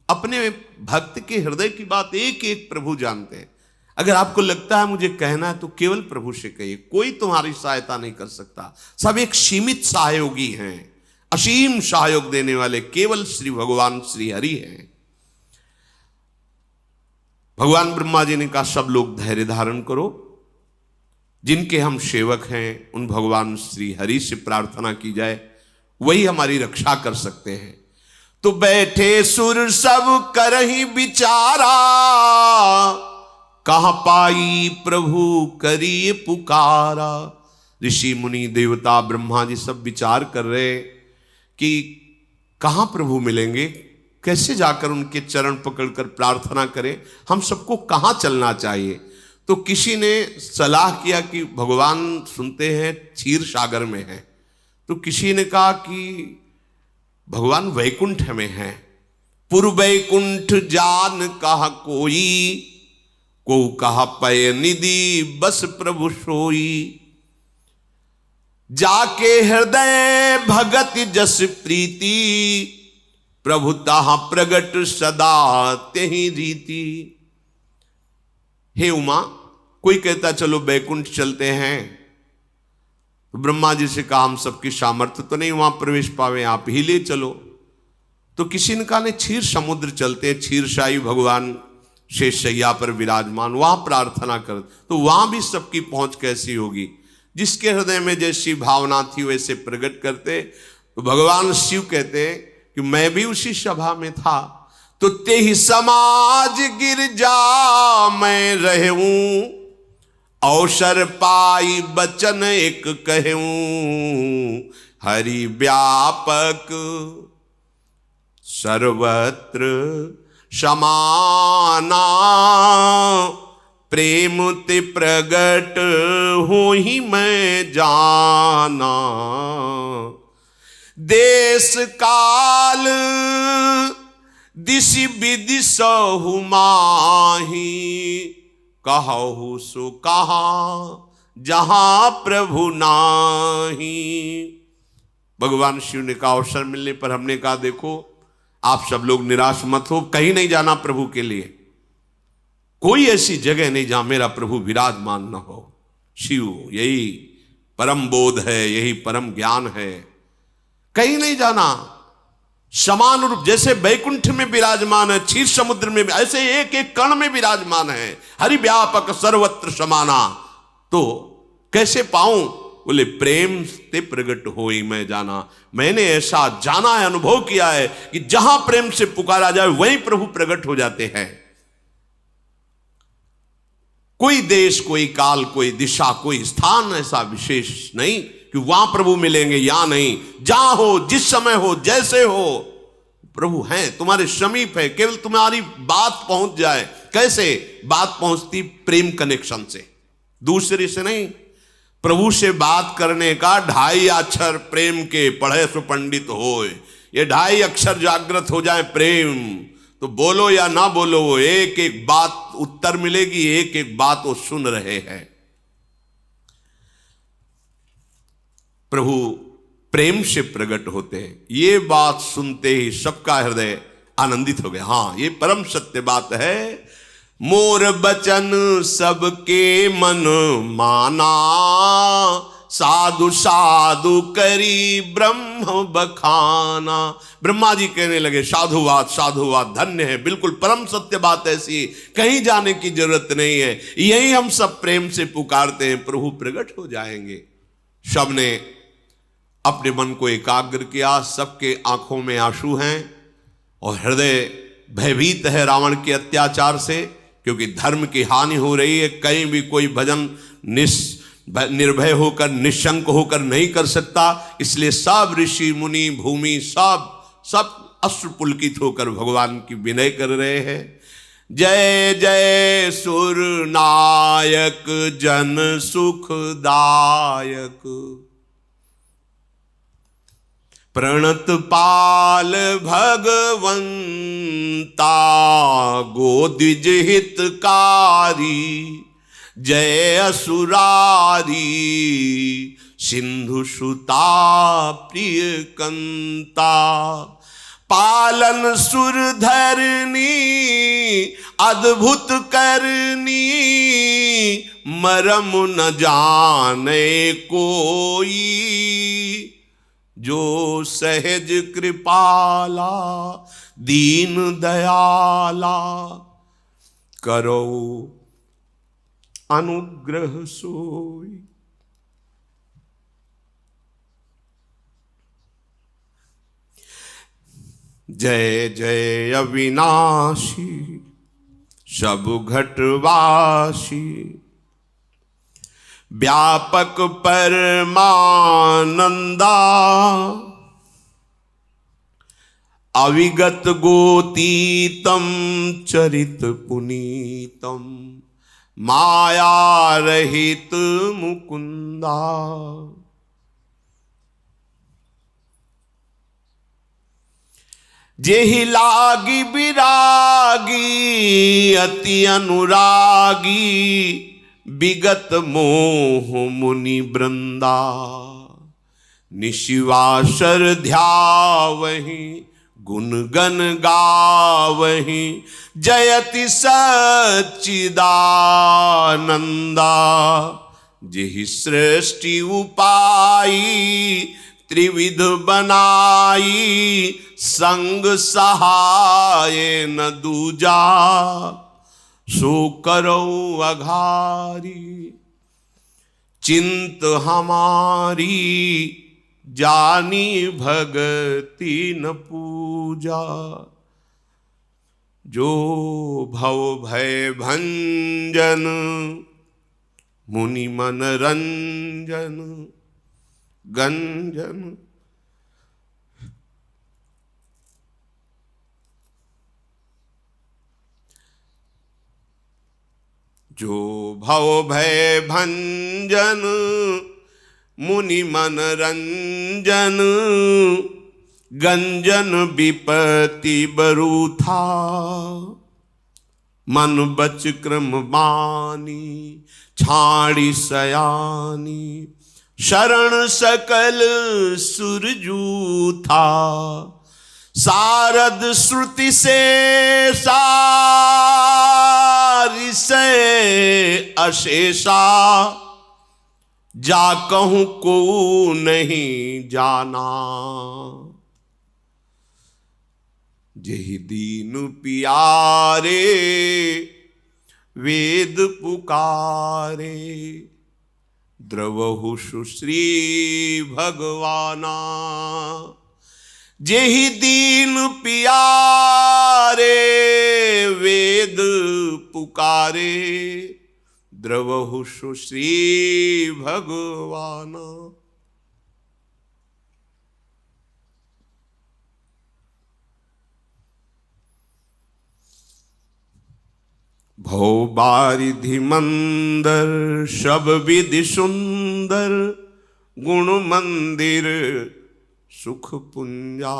अपने भक्त के हृदय की बात एक एक प्रभु जानते हैं। अगर आपको लगता है मुझे कहना है तो केवल प्रभु से कहिए, कोई तुम्हारी सहायता नहीं कर सकता। सब एक सीमित सहयोगी हैं, असीम सहयोग देने वाले केवल श्री भगवान श्री हरि हैं। भगवान ब्रह्मा जी ने कहा सब लोग धैर्य धारण करो, जिनके हम सेवक हैं उन भगवान श्री हरि से प्रार्थना की जाए, वही हमारी रक्षा कर सकते हैं। तो बैठे सुर सब करहि विचारा, कहां पाई प्रभु करिए पुकारा। ऋषि मुनि देवता ब्रह्मा जी सब विचार कर रहे कि कहां प्रभु मिलेंगे, कैसे जाकर उनके चरण पकड़कर प्रार्थना करें, हम सबको कहां चलना चाहिए। तो किसी ने सलाह किया कि भगवान सुनते हैं क्षीर सागर में है, तो किसी ने कहा कि भगवान वैकुंठ में है। पुर वैकुंठ जान कहा कोई, को कहा पय निधि बस प्रभु सोई। जाके हृदय भगत जस प्रीति, प्रभु ताहा प्रगट सदा तेहि रीति। हे उमा, कोई कहता चलो बैकुंठ चलते हैं, तो ब्रह्मा जी से कहा हम सबकी सामर्थ्य तो नहीं वहां प्रवेश पावे, आप ही ले चलो। तो किसी ने कहा नहीं, क्षीर समुद्र चलते हैं, क्षीरशाही भगवान शेष शैया पर विराजमान, वहां प्रार्थना कर। तो वहां भी सबकी पहुंच कैसी होगी, जिसके हृदय में जैसी भावना थी वैसे प्रकट करते। तो भगवान शिव कहते कि मैं भी उसी सभा में था, तो ते ही समाज गिरजा मैं रहूं, अवसर पाई बचन एक कहूं। हरि व्यापक सर्वत्र समाना, प्रेम ते प्रगट हो ही मैं जाना। देश काल दिशि विदिशहु माही, कहु सो कहा जहां प्रभु नाही। भगवान शिव ने कहा, अवसर मिलने पर हमने कहा देखो आप सब लोग निराश मत हो, कहीं नहीं जाना प्रभु के लिए, कोई ऐसी जगह नहीं जहां मेरा प्रभु विराजमान न हो। शिव यही परम बोध है, यही परम ज्ञान है, कहीं नहीं जाना। समान रूप जैसे बैकुंठ में विराजमान है, क्षीर समुद्र में, ऐसे एक एक कण में विराजमान है। हरि व्यापक सर्वत्र समाना, तो कैसे पाऊं, बोले प्रेम ते प्रगट होई मैं जाना। मैंने ऐसा जाना है, अनुभव किया है कि जहां प्रेम से पुकारा जाए वहीं प्रभु प्रकट हो जाते हैं। कोई देश, कोई काल, कोई दिशा, कोई स्थान ऐसा विशेष नहीं कि वहां प्रभु मिलेंगे या नहीं। जहां हो, जिस समय हो, जैसे हो, प्रभु हैं, तुम्हारे समीप है, केवल तुम्हारी बात पहुंच जाए। कैसे बात पहुंचती? प्रेम कनेक्शन से, दूसरे से नहीं। प्रभु से बात करने का 2.5 अक्षर प्रेम के पढ़े सो पंडित होए, ये 2.5 अक्षर जागृत हो जाए प्रेम, तो बोलो या ना बोलो वो एक एक बात उत्तर मिलेगी, एक एक बात वो सुन रहे हैं। प्रभु प्रेम से प्रकट होते हैं। ये बात सुनते ही सबका हृदय आनंदित हो गया। हां, ये परम सत्य बात है। मोर बचन सबके मन माना, साधु साधु करी ब्रह्म बखाना। ब्रह्मा जी कहने लगे साधुवाद साधुवाद, धन्य है, बिल्कुल परम सत्य बात ऐसी, कहीं जाने की जरूरत नहीं है, यही हम सब प्रेम से पुकारते हैं, प्रभु प्रकट हो जाएंगे। सबने अपने मन को एकाग्र किया। सबके आंखों में आंसू हैं और हृदय भयभीत है रावण के अत्याचार से, क्योंकि धर्म की हानि हो रही है। कहीं भी कोई भजन निर्भय होकर, निशंक होकर नहीं कर सकता। इसलिए सब ऋषि मुनि भूमि सब अश्रु पुलकित होकर भगवान की विनय कर रहे हैं। जय जय सुर नायक जन सुखदायक, प्रणत पाल भगवंता गोद्विज हितकारी, जय असुरारी सिंधु सुता प्रिय कंता, पालन सुर धरनी अद्भुत करनी, मरम न जाने कोई, जो सहज कृपाला दीन दयाला, करो अनुग्रह सोई। जय जय अविनाशी सब घटवासी, व्यापक परमानंदा, अविगत गोतीतम चरित पुनीतम, माया रहित मुकुंदा। जेहि लागी विरागी अति अनुरागी, विगत मोह मुनि वृंदा, निशिवासर ध्यावहि गुण गण गावहि, जयति सच्चिदानंदा। जेहि सृष्टि उपाई त्रिविध बनाई, संग सहाय न दूजा, सो करो अघारी। चिंत हमारी जानी भगति न पूजा, जो भव भय भंजन मुनि मन रंजन गंजन। जो भव भय भंजन मुनि मन रंजन, गंजन विपत्ति बरूथा, मन बच क्रम बानी छाड़ी सयानी, शरण सकल सुरजूथा। सारद श्रुति से सारि से अशेषा, जा कहूं को नहीं जाना। जेहि दीन पियारे वेद पुकारे, द्रवहु सुश्री भगवाना। जेहि दीन पियारे वेद पुकारे, द्रवहु सुश्री भगवाना। भव बारिधि मंदर सब विधि सुंदर, गुण मंदिर सुख पुंजा।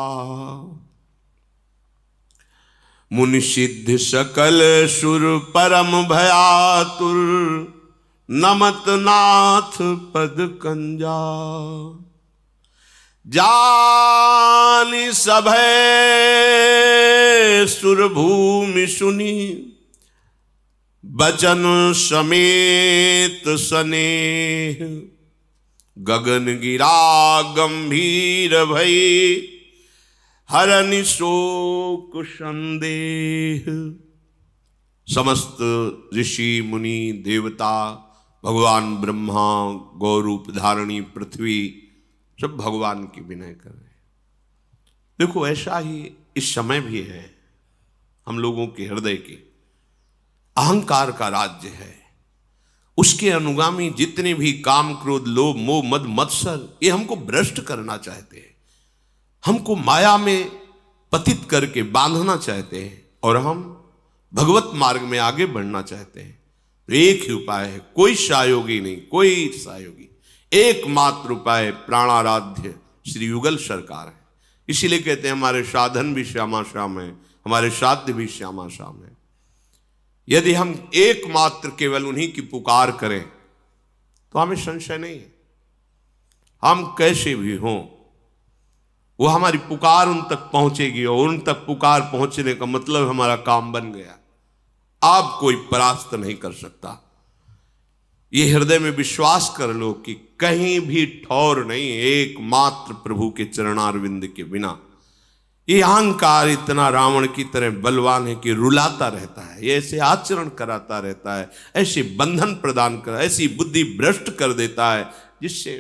मुनि सिद्ध सकल सुर परम भयातुर, नमत नाथ पद कंजा। जानि सभय सुर भूमि सुनी, बचन समेत स्नेह। गगन गिरा गंभीर भई, हरनि शोक संदेह। समस्त ऋषि मुनि देवता, भगवान ब्रह्मा, गौरूप धारणी पृथ्वी, सब भगवान की विनय कर रहे हैं। देखो ऐसा ही इस समय भी है, हम लोगों के हृदय के अहंकार का राज्य है। उसके अनुगामी जितने भी काम, क्रोध, लोभ, मोह, मद, मत्सर, ये हमको भ्रष्ट करना चाहते हैं, हमको माया में पतित करके बांधना चाहते हैं, और हम भगवत मार्ग में आगे बढ़ना चाहते हैं। तो एक ही उपाय है, कोई सहयोगी नहीं, कोई सहयोगी, एकमात्र उपाय प्राणाराध्य श्री युगल सरकार है। इसीलिए कहते हैं हमारे साधन भी श्यामा श्याम है, हमारे साध्य भी श्यामा श्याम है। यदि हम एकमात्र केवल उन्हीं की पुकार करें तो हमें संशय नहीं है, हम कैसे भी हों वो हमारी पुकार उन तक पहुंचेगी, और उन तक पुकार पहुंचने का मतलब हमारा काम बन गया। आप कोई परास्त नहीं कर सकता। ये हृदय में विश्वास कर लो कि कहीं भी ठौर नहीं, एकमात्र प्रभु के चरणारविंद के बिना। ये अहंकार इतना रावण की तरह बलवान है कि रुलाता रहता है, ये ऐसे आचरण कराता रहता है, ऐसे बंधन प्रदान कर, ऐसी बुद्धि भ्रष्ट कर देता है, जिससे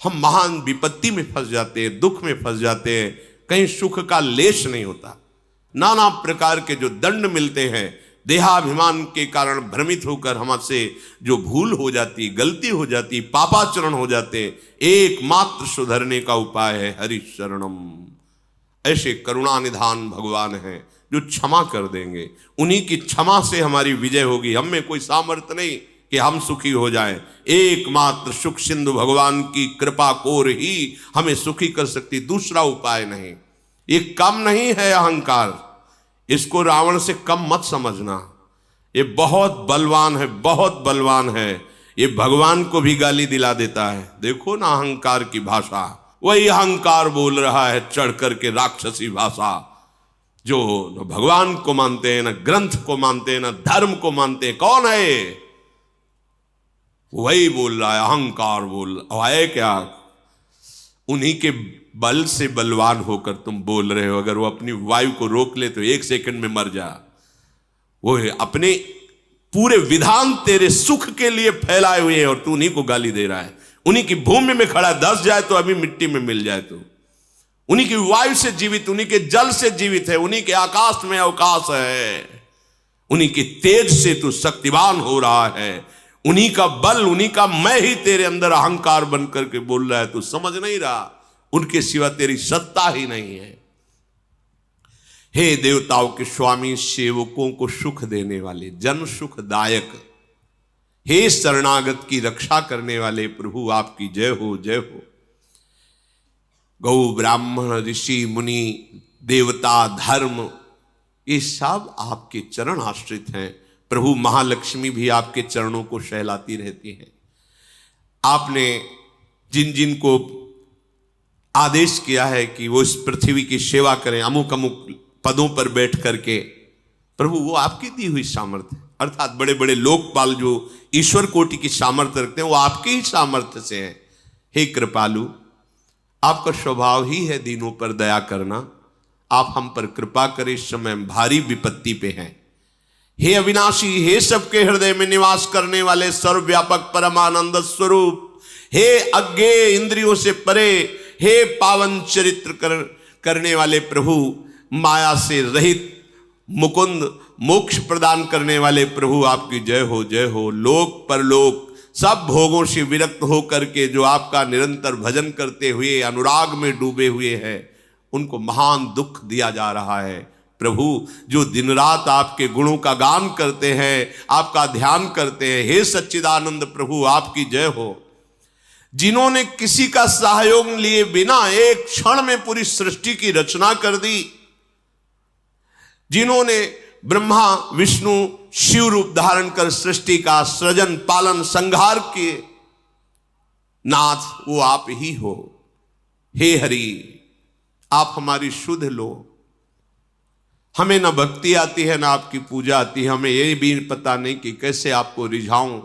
हम महान विपत्ति में फंस जाते हैं, दुख में फंस जाते हैं, कहीं सुख का लेश नहीं होता। नाना प्रकार के जो दंड मिलते हैं, देहाभिमान के कारण भ्रमित होकर हमसे जो भूल हो जाती, गलती हो जाती, पापाचरण हो जाते, एकमात्र सुधरने का उपाय है हरि शरणम। ऐसे करुणा निधान भगवान हैं जो क्षमा कर देंगे, उन्हीं की क्षमा से हमारी विजय होगी। हम में कोई सामर्थ्य नहीं कि हम सुखी हो जाएं, एकमात्र सुख सिंधु भगवान की कृपा कोर ही हमें सुखी कर सकती, दूसरा उपाय नहीं। ये कम नहीं है अहंकार, इसको रावण से कम मत समझना। ये बहुत बलवान है, बहुत बलवान है। ये भगवान को भी गाली दिला देता है। देखो ना अहंकार की भाषा, वही अहंकार बोल रहा है चढ़ करके राक्षसी भाषा, जो न भगवान को मानते हैं, न ग्रंथ को मानते हैं, न धर्म को मानते हैं। कौन है? वही बोल रहा है, अहंकार बोल रहा है। क्या उन्हीं के बल से बलवान होकर तुम बोल रहे हो? अगर वो अपनी वायु को रोक ले तो 1 सेकंड में मर जा। वो अपने पूरे विधान तेरे सुख के लिए फैलाए हुए हैं और तू उन्हीं को गाली दे रहा है। उन्हीं की भूमि में खड़ा, धस जाए तो अभी मिट्टी में मिल जाए। तो उन्हीं की वायु से जीवित, उन्हीं के जल से जीवित है, उन्हीं के आकाश में अवकाश है, उन्हीं के तेज से तू शक्तिवान हो रहा है, उन्हीं का बल, उन्हीं का मैं ही तेरे अंदर अहंकार बन करके बोल रहा है। तू समझ नहीं रहा, उनके सिवा तेरी सत्ता ही नहीं है। हे देवताओं के स्वामी, सेवकों को सुख देने वाले, जन सुखदायक, हे शरणागत की रक्षा करने वाले प्रभु, आपकी जय हो, जय हो। गौ ब्राह्मण ऋषि मुनि देवता धर्म, ये सब आपके चरण आश्रित हैं। प्रभु महालक्ष्मी भी आपके चरणों को सहलाती रहती हैं। आपने जिन जिन को आदेश किया है कि वो इस पृथ्वी की सेवा करें, अमुक अमुक पदों पर बैठ करके, प्रभु वो आपकी दी हुई सामर्थ्य, अर्थात बड़े बड़े लोकपाल जो ईश्वर कोटि की सामर्थ्य रखते हैं, वो आपके ही सामर्थ्य से हैं। हे कृपालु, आपका स्वभाव ही है दीनों पर दया करना। आप हम पर कृपा करें, इस समय भारी विपत्ति पे हैं। हे अविनाशी, हे सबके हृदय में निवास करने वाले सर्वव्यापक परमानंद स्वरूप, हे अज्ञेय इंद्रियों से परे, हे पावन चरित्र करने वाले प्रभु, माया से रहित मुकुंद, मोक्ष प्रदान करने वाले प्रभु, आपकी जय हो, जय हो। लोक परलोक सब भोगों से विरक्त होकर के जो आपका निरंतर भजन करते हुए अनुराग में डूबे हुए हैं, उनको महान दुख दिया जा रहा है। प्रभु जो दिन रात आपके गुणों का गान करते हैं, आपका ध्यान करते हैं, हे सच्चिदानंद प्रभु, आपकी जय हो। जिन्होंने किसी का सहयोग लिए बिना एक क्षण में पूरी सृष्टि की रचना कर दी, जिन्होंने ब्रह्मा विष्णु शिव रूप धारण कर सृष्टि का सृजन पालन संहार किए, नाथ वो आप ही हो। हे हरि, आप हमारी सुध लो। हमें ना भक्ति आती है, ना आपकी पूजा आती है, हमें ये भी पता नहीं कि कैसे आपको रिझाऊं।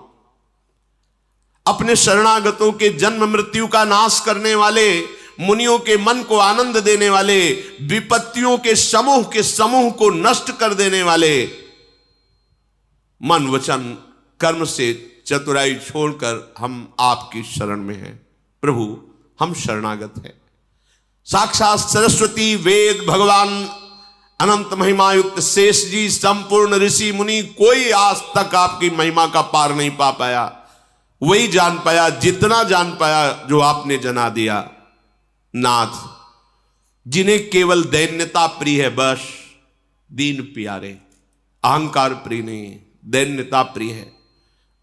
अपने शरणागतों के जन्म मृत्यु का नाश करने वाले, मुनियों के मन को आनंद देने वाले, विपत्तियों के समूह को नष्ट कर देने वाले, मन वचन कर्म से चतुराई छोड़कर हम आपकी शरण में हैं। प्रभु हम शरणागत हैं। साक्षात सरस्वती, वेद, भगवान, अनंत महिमा युक्त शेष जी, संपूर्ण ऋषि मुनि, कोई आज तक आपकी महिमा का पार नहीं पा पाया। वही जान पाया, जितना जान पाया जो आपने जना दिया। नाथ, जिन्हें केवल दैन्यता प्रिय है, बस दीन प्यारे, अहंकार प्रिय नहीं, दैन्यता प्रिय है,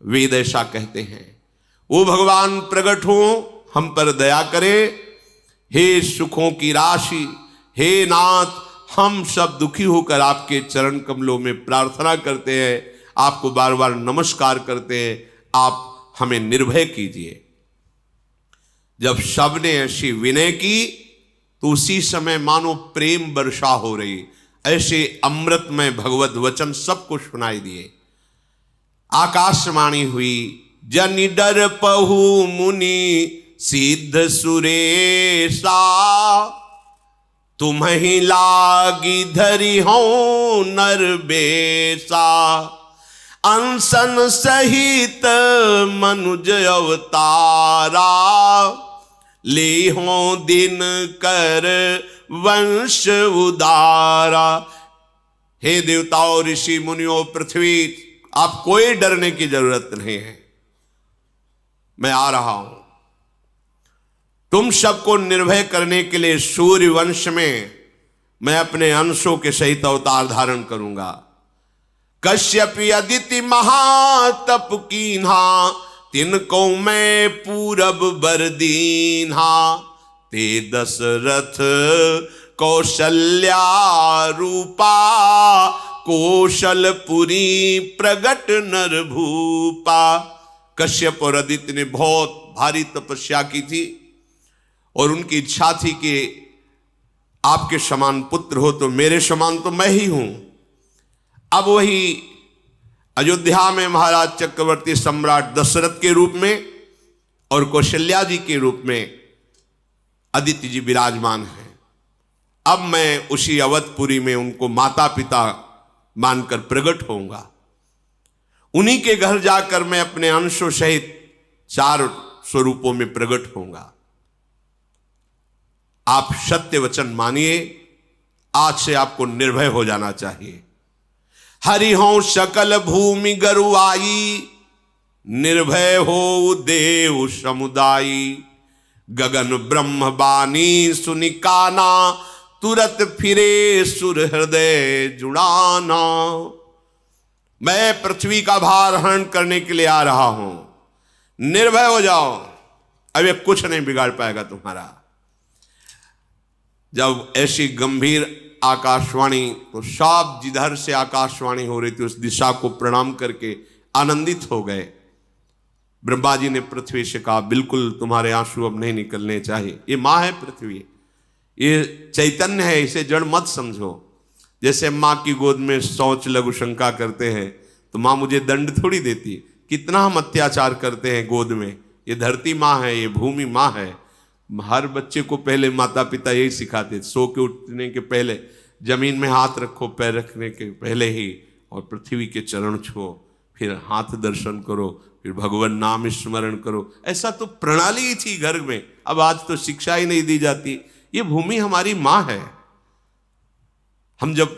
वेद ऐसा कहते हैं। वो भगवान प्रकट हो, हम पर दया करे। हे सुखों की राशि, हे नाथ, हम सब दुखी होकर आपके चरण कमलों में प्रार्थना करते हैं, आपको बार बार नमस्कार करते हैं, आप हमें निर्भय कीजिए। जब सबने ऐसी विनय की तो उसी समय मानो प्रेम वर्षा हो रही, ऐसे अमृतमय भगवत वचन सबको सुनाई दिए। आकाशवाणी हुई, जन डर पहु मुनि सिद्ध सुरेशा, तुम्हि लागी धरि हो नर बेसा, अंसन सहित मनुज अवतारा, ले हो दिन कर वंश उदारा। हे देवताओं, ऋषि मुनियों, पृथ्वी, आप कोई डरने की जरूरत नहीं है, मैं आ रहा हूं। तुम सबको निर्भय करने के लिए सूर्य वंश में मैं अपने अंशों के सहित अवतार धारण करूंगा। कश्यपि अदिति महातप कीन्हा, तिनको मैं पूरब बर दीन्हा, ते दशरथ कौशल्या रूपा, कौशलपुरी प्रगट नर भूपा। कश्यप और अदिति ने बहुत भारी तपस्या की थी और उनकी इच्छा थी कि आपके समान पुत्र हो, तो मेरे समान तो मैं ही हूं। अब वही अयोध्या में महाराज चक्रवर्ती सम्राट दशरथ के रूप में और कौशल्या जी के रूप में अदिति जी विराजमान हैं। अब मैं उसी अवधपुरी में उनको माता पिता मानकर प्रकट होऊंगा। उन्हीं के घर जाकर मैं अपने अंशों सहित 4 स्वरूपों में प्रकट होऊंगा। आप सत्य वचन मानिए, आज से आपको निर्भय हो जाना चाहिए। हरि हो सकल भूमि गरुआई, निर्भय हो देव समुदायी, गगन ब्रह्म बानी सुनि काना, तुरत फिरे सुर हृदय जुड़ाना। मैं पृथ्वी का भार हरण करने के लिए आ रहा हूं, निर्भय हो जाओ, अब ये कुछ नहीं बिगाड़ पाएगा तुम्हारा। जब ऐसी गंभीर आकाशवाणी, तो सब जिधर से आकाशवाणी हो रही थी उस दिशा को प्रणाम करके आनंदित हो गए। ब्रह्मा जी ने पृथ्वी से कहा, बिल्कुल तुम्हारे आंसू अब नहीं निकलने चाहिए। ये माँ है पृथ्वी, ये चैतन्य है, इसे जड़ मत समझो। जैसे माँ की गोद में शौच लघु शंका करते हैं तो माँ मुझे दंड थोड़ी देती। कितना हम अत्याचार करते हैं गोद में। ये धरती माँ है, ये भूमि माँ है। हर बच्चे को पहले माता पिता यही सिखाते, सो के उठने के पहले जमीन में हाथ रखो, पैर रखने के पहले ही, और पृथ्वी के चरण छुओ, फिर हाथ दर्शन करो, फिर भगवान नाम स्मरण करो। ऐसा तो प्रणाली ही थी घर में। अब आज तो शिक्षा ही नहीं दी जाती। ये भूमि हमारी माँ है। हम जब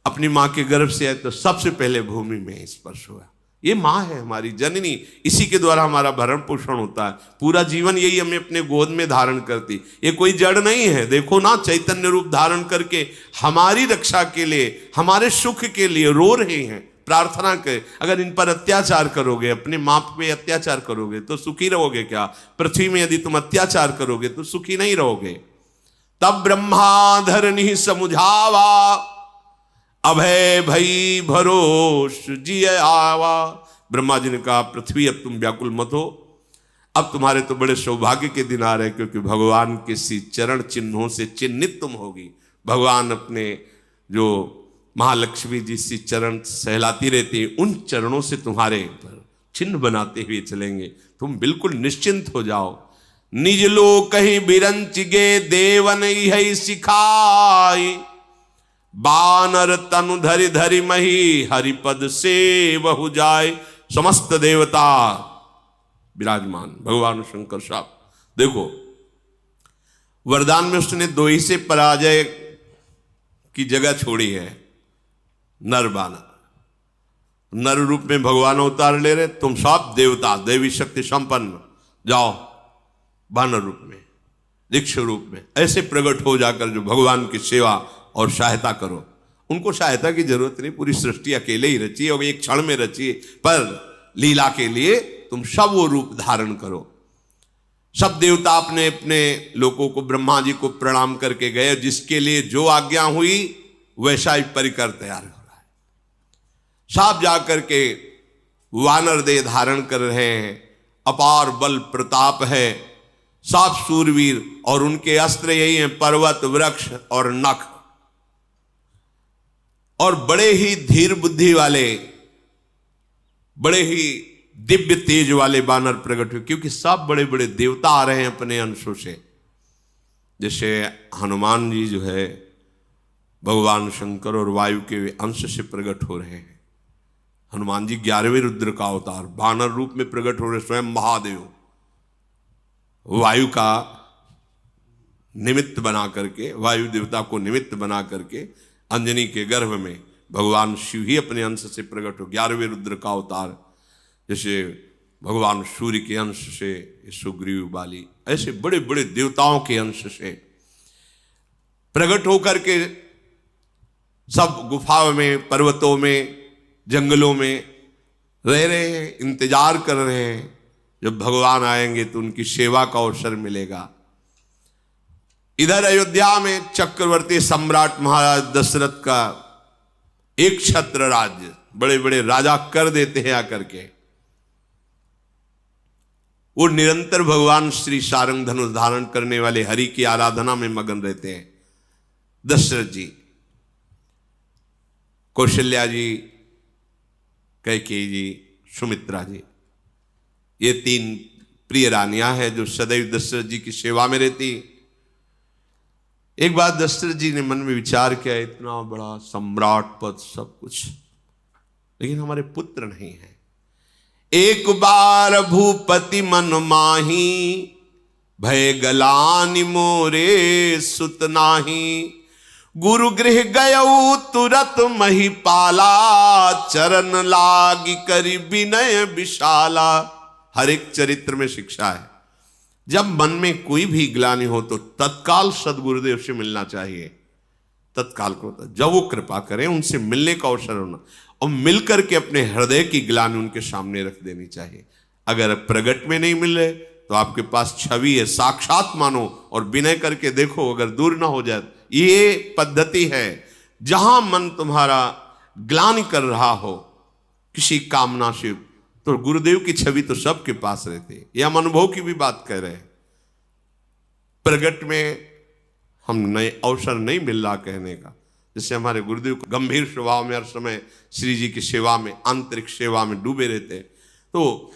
अपनी माँ के गर्भ से आए तो सबसे पहले भूमि में स्पर्श हुआ। ये माँ है हमारी जननी, इसी के द्वारा हमारा भरण पोषण होता है। पूरा जीवन यही हमें अपने गोद में धारण करती। ये कोई जड़ नहीं है। देखो ना, चैतन्य रूप धारण करके हमारी रक्षा के लिए, हमारे सुख के लिए रो रहे हैं, प्रार्थना कर। अगर इन पर अत्याचार करोगे, अपने माँ पे अत्याचार करोगे तो सुखी रहोगे क्या? पृथ्वी में यदि तुम अत्याचार करोगे तो सुखी नहीं रहोगे। तब ब्रह्मा धरनी समुझावा, अभय भई भरोस जिय आवा। ब्रह्मा जी ने कहा, पृथ्वी अब तुम व्याकुल मत हो, अब तुम्हारे तो बड़े सौभाग्य के दिन आ रहे, क्योंकि भगवान के सी चरण चिन्हों से चिन्हित तुम होगी। भगवान अपने जो महालक्ष्मी जी सी चरण सहलाती रहती है, उन चरणों से तुम्हारे पर चिन्ह बनाते हुए चलेंगे। तुम बिल्कुल निश्चिंत हो जाओ। निज लोक कहीं बिरंच गे देवन है सिखाई, बानर तनु धरि धरि मही हरिपद से बहु जाए। समस्त देवता विराजमान, भगवान शंकर साहब देखो, वरदान में उसने दो ही से पराजय की जगह छोड़ी है, नर बानर। नर रूप में भगवान अवतार ले रहे, तुम सब देवता देवी शक्ति संपन्न जाओ बानर रूप में, दीक्ष रूप में ऐसे प्रकट हो जाकर जो भगवान की सेवा और सहायता करो। उनको सहायता की जरूरत नहीं, पूरी सृष्टि अकेले ही रची है, एक क्षण में रची है, पर लीला के लिए तुम सब वो रूप धारण करो। सब देवता अपने अपने लोगों को ब्रह्मा जी को प्रणाम करके गए, जिसके लिए जो आज्ञा हुई वैसा ही परिकर तैयार हो रहा है। सब जाकर के वानर देह धारण कर रहे हैं, अपार बल प्रताप है, सब सूरवीर, और उनके अस्त्र यही हैं पर्वत वृक्ष और नख। और बड़े ही धीर बुद्धि वाले, बड़े ही दिव्य तेज वाले बानर प्रकट हुए, क्योंकि सब बड़े बड़े देवता आ रहे हैं अपने अंशों से। जैसे हनुमान जी जो है भगवान शंकर और वायु के अंश से प्रकट हो रहे हैं। हनुमान जी 11वें रुद्र का अवतार बानर रूप में प्रकट हो रहे, स्वयं महादेव वायु का निमित्त बना करके, वायु देवता को निमित्त बना करके अंजनी के गर्भ में भगवान शिव ही अपने अंश से प्रकट हो, 11वें रुद्र का अवतार। जैसे भगवान सूर्य के अंश से सुग्रीव बाली, ऐसे बड़े बड़े देवताओं के अंश से प्रकट होकर के सब गुफाओं में, पर्वतों में, जंगलों में रह रहे हैं, इंतजार कर रहे हैं जब भगवान आएंगे तो उनकी सेवा का अवसर मिलेगा। इधर अयोध्या में चक्रवर्ती सम्राट महाराज दशरथ का एक छत्र राज्य, बड़े बड़े राजा कर देते हैं आकर के, वो निरंतर भगवान श्री सारंग धनुष धारण करने वाले हरि की आराधना में मगन रहते हैं। दशरथ जी, कौशल्या जी, कैकेयी जी, सुमित्रा जी, ये 3 प्रिय रानियां हैं जो सदैव दशरथ जी की सेवा में रहती। एक बात दशरथ जी ने मन में विचार किया, इतना बड़ा सम्राट पद सब कुछ, लेकिन हमारे पुत्र नहीं है। एक बार भूपति मन माही, भय गलानि मोरे सुत नाही। गुरु गृह गयऊ तुरत महिपाला, चरण लागी करी विनय विशाला। हर एक चरित्र में शिक्षा है, जब मन में कोई भी ग्लानि हो तो तत्काल सदगुरुदेव से मिलना चाहिए। तत्काल को जब वो कृपा करें उनसे मिलने का अवसर होना, और मिलकर के अपने हृदय की ग्लानि उनके सामने रख देनी चाहिए। अगर प्रगट में नहीं मिल रहे तो आपके पास छवि है, साक्षात मानो और विनय करके देखो, अगर दूर ना हो जाए। ये पद्धति है, जहां मन तुम्हारा ग्लानि कर रहा हो किसी कामना से, तो गुरुदेव की छवि तो सबके पास रहती है। यह हम अनुभव की भी बात कह रहे हैं। प्रगट में हम नए अवसर नहीं मिल रहा कहने का, जैसे हमारे गुरुदेव को गंभीर स्वभाव में हर समय श्री जी की सेवा में, आंतरिक सेवा में डूबे रहते, तो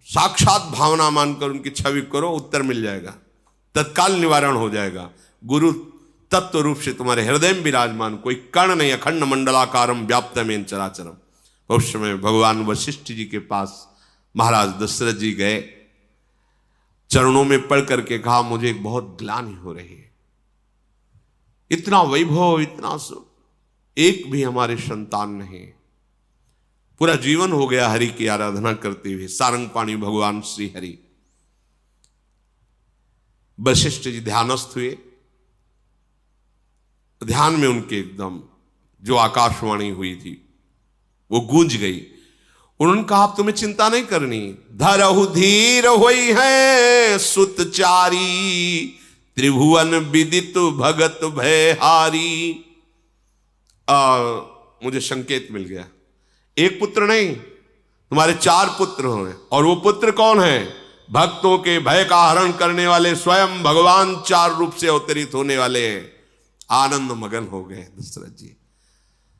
साक्षात भावना मानकर उनकी छवि करो, उत्तर मिल जाएगा, तत्काल निवारण हो जाएगा। गुरु तत्व रूप से तुम्हारे हृदय में विराजमान, कोई कर्ण नहीं, अखंड मंडलाकारम व्याप्तमेन चराचरम। उस समय भगवान वशिष्ठ जी के पास महाराज दशरथ जी गए, चरणों में पड़ करके कहा, मुझे बहुत ग्लानि हो रही है, इतना वैभव, इतना सुख, एक भी हमारे संतान नहीं, पूरा जीवन हो गया हरि की आराधना करते हुए। सारंग पाणी भगवान श्री हरि। वशिष्ठ जी ध्यानस्थ हुए, ध्यान में उनके एकदम जो आकाशवाणी हुई थी वो गूंज गई। उन्होंने कहा, आप तुम्हें चिंता नहीं करनी, धरहु धीर होई है सुतचारी, त्रिभुवन विदित भगत भयहारी। मुझे संकेत मिल गया, एक पुत्र नहीं, तुम्हारे 4 पुत्र हुए, और वो पुत्र कौन है? भक्तों के भय का हरण करने वाले स्वयं भगवान 4 रूप से अवतरित होने वाले हैं। आनंद मगन हो गए दशरथ जी।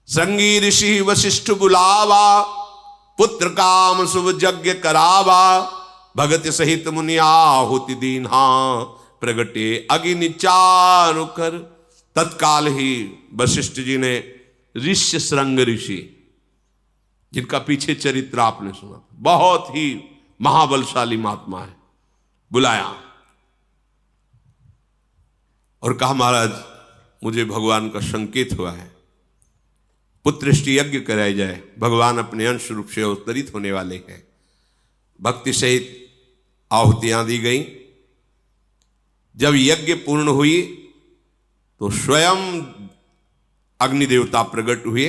श्रृंगी ऋषि वशिष्ठ बुलावा, पुत्र काम शुभ यज्ञ करावा, भगत सहित मुनि आहुति दीन्हा, प्रगटे अग्नि चारु कर। तत्काल ही वशिष्ठ जी ने ऋष्य श्रृंग ऋषि, जिनका पीछे चरित्र आपने सुना, बहुत ही महाबलशाली महात्मा है, बुलाया। और कहा महाराज मुझे भगवान का संकेत हुआ है, पुत्रष्टि यज्ञ कराया जाए, भगवान अपने अंश रूप से अवतरित होने वाले हैं। भक्ति सहित आहुतियां दी गई। जब यज्ञ पूर्ण हुई तो स्वयं अग्निदेवता प्रकट हुए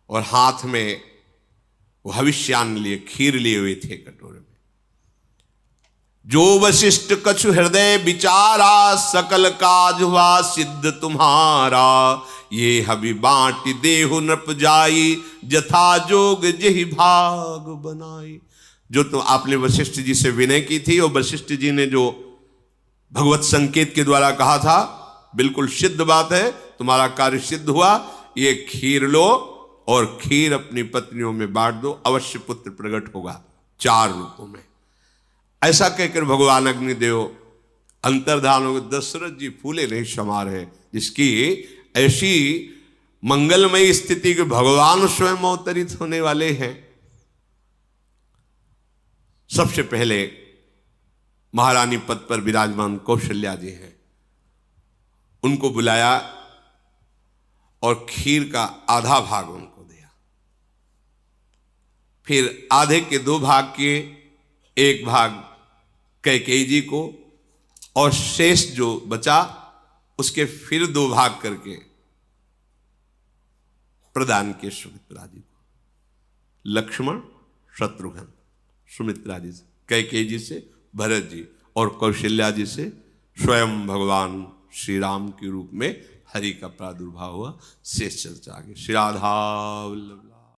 और हाथ में वो हविष्यान्न लिए, खीर लिए हुए थे कटोरे में। जो वशिष्ठ कछु हृदय विचारा, सकल काज हुआ सिद्ध तुम्हारा। ये हवि बांट देहु नृप जाई, जथा जोग जेहि भाग बनाई। जो तो आपने वशिष्ठ जी से विनय की थी और वशिष्ठ जी ने जो भगवत संकेत के द्वारा कहा था, बिल्कुल सिद्ध बात है, तुम्हारा कार्य सिद्ध हुआ। ये खीर लो और खीर अपनी पत्नियों में बांट दो, अवश्य पुत्र प्रकट होगा 4 रूपों में। ऐसा कहकर भगवान अग्निदेव अंतर्धान हो गए। दशरथ जी फूले नहीं समा रहे, जिसकी ऐसी मंगलमयी स्थिति के भगवान स्वयं अवतरित होने वाले हैं। सबसे पहले महारानी पद पर विराजमान कौशल्या जी हैं, उनको बुलाया और खीर का आधा भाग उनको दिया। फिर आधे के 2 भाग किए, 1 भाग कैकेयी जी को और शेष जो बचा उसके फिर 2 भाग करके प्रदान किए सुमित्रा जी को। लक्ष्मण, शत्रुघ्न, सुमित्रा जी से, कैकेयी जी से भरत जी और कौशल्या जी से स्वयं भगवान श्री राम के रूप में हरि का प्रादुर्भाव हुआ। शेष चर्चा आगे। श्री राधा वल्लभ।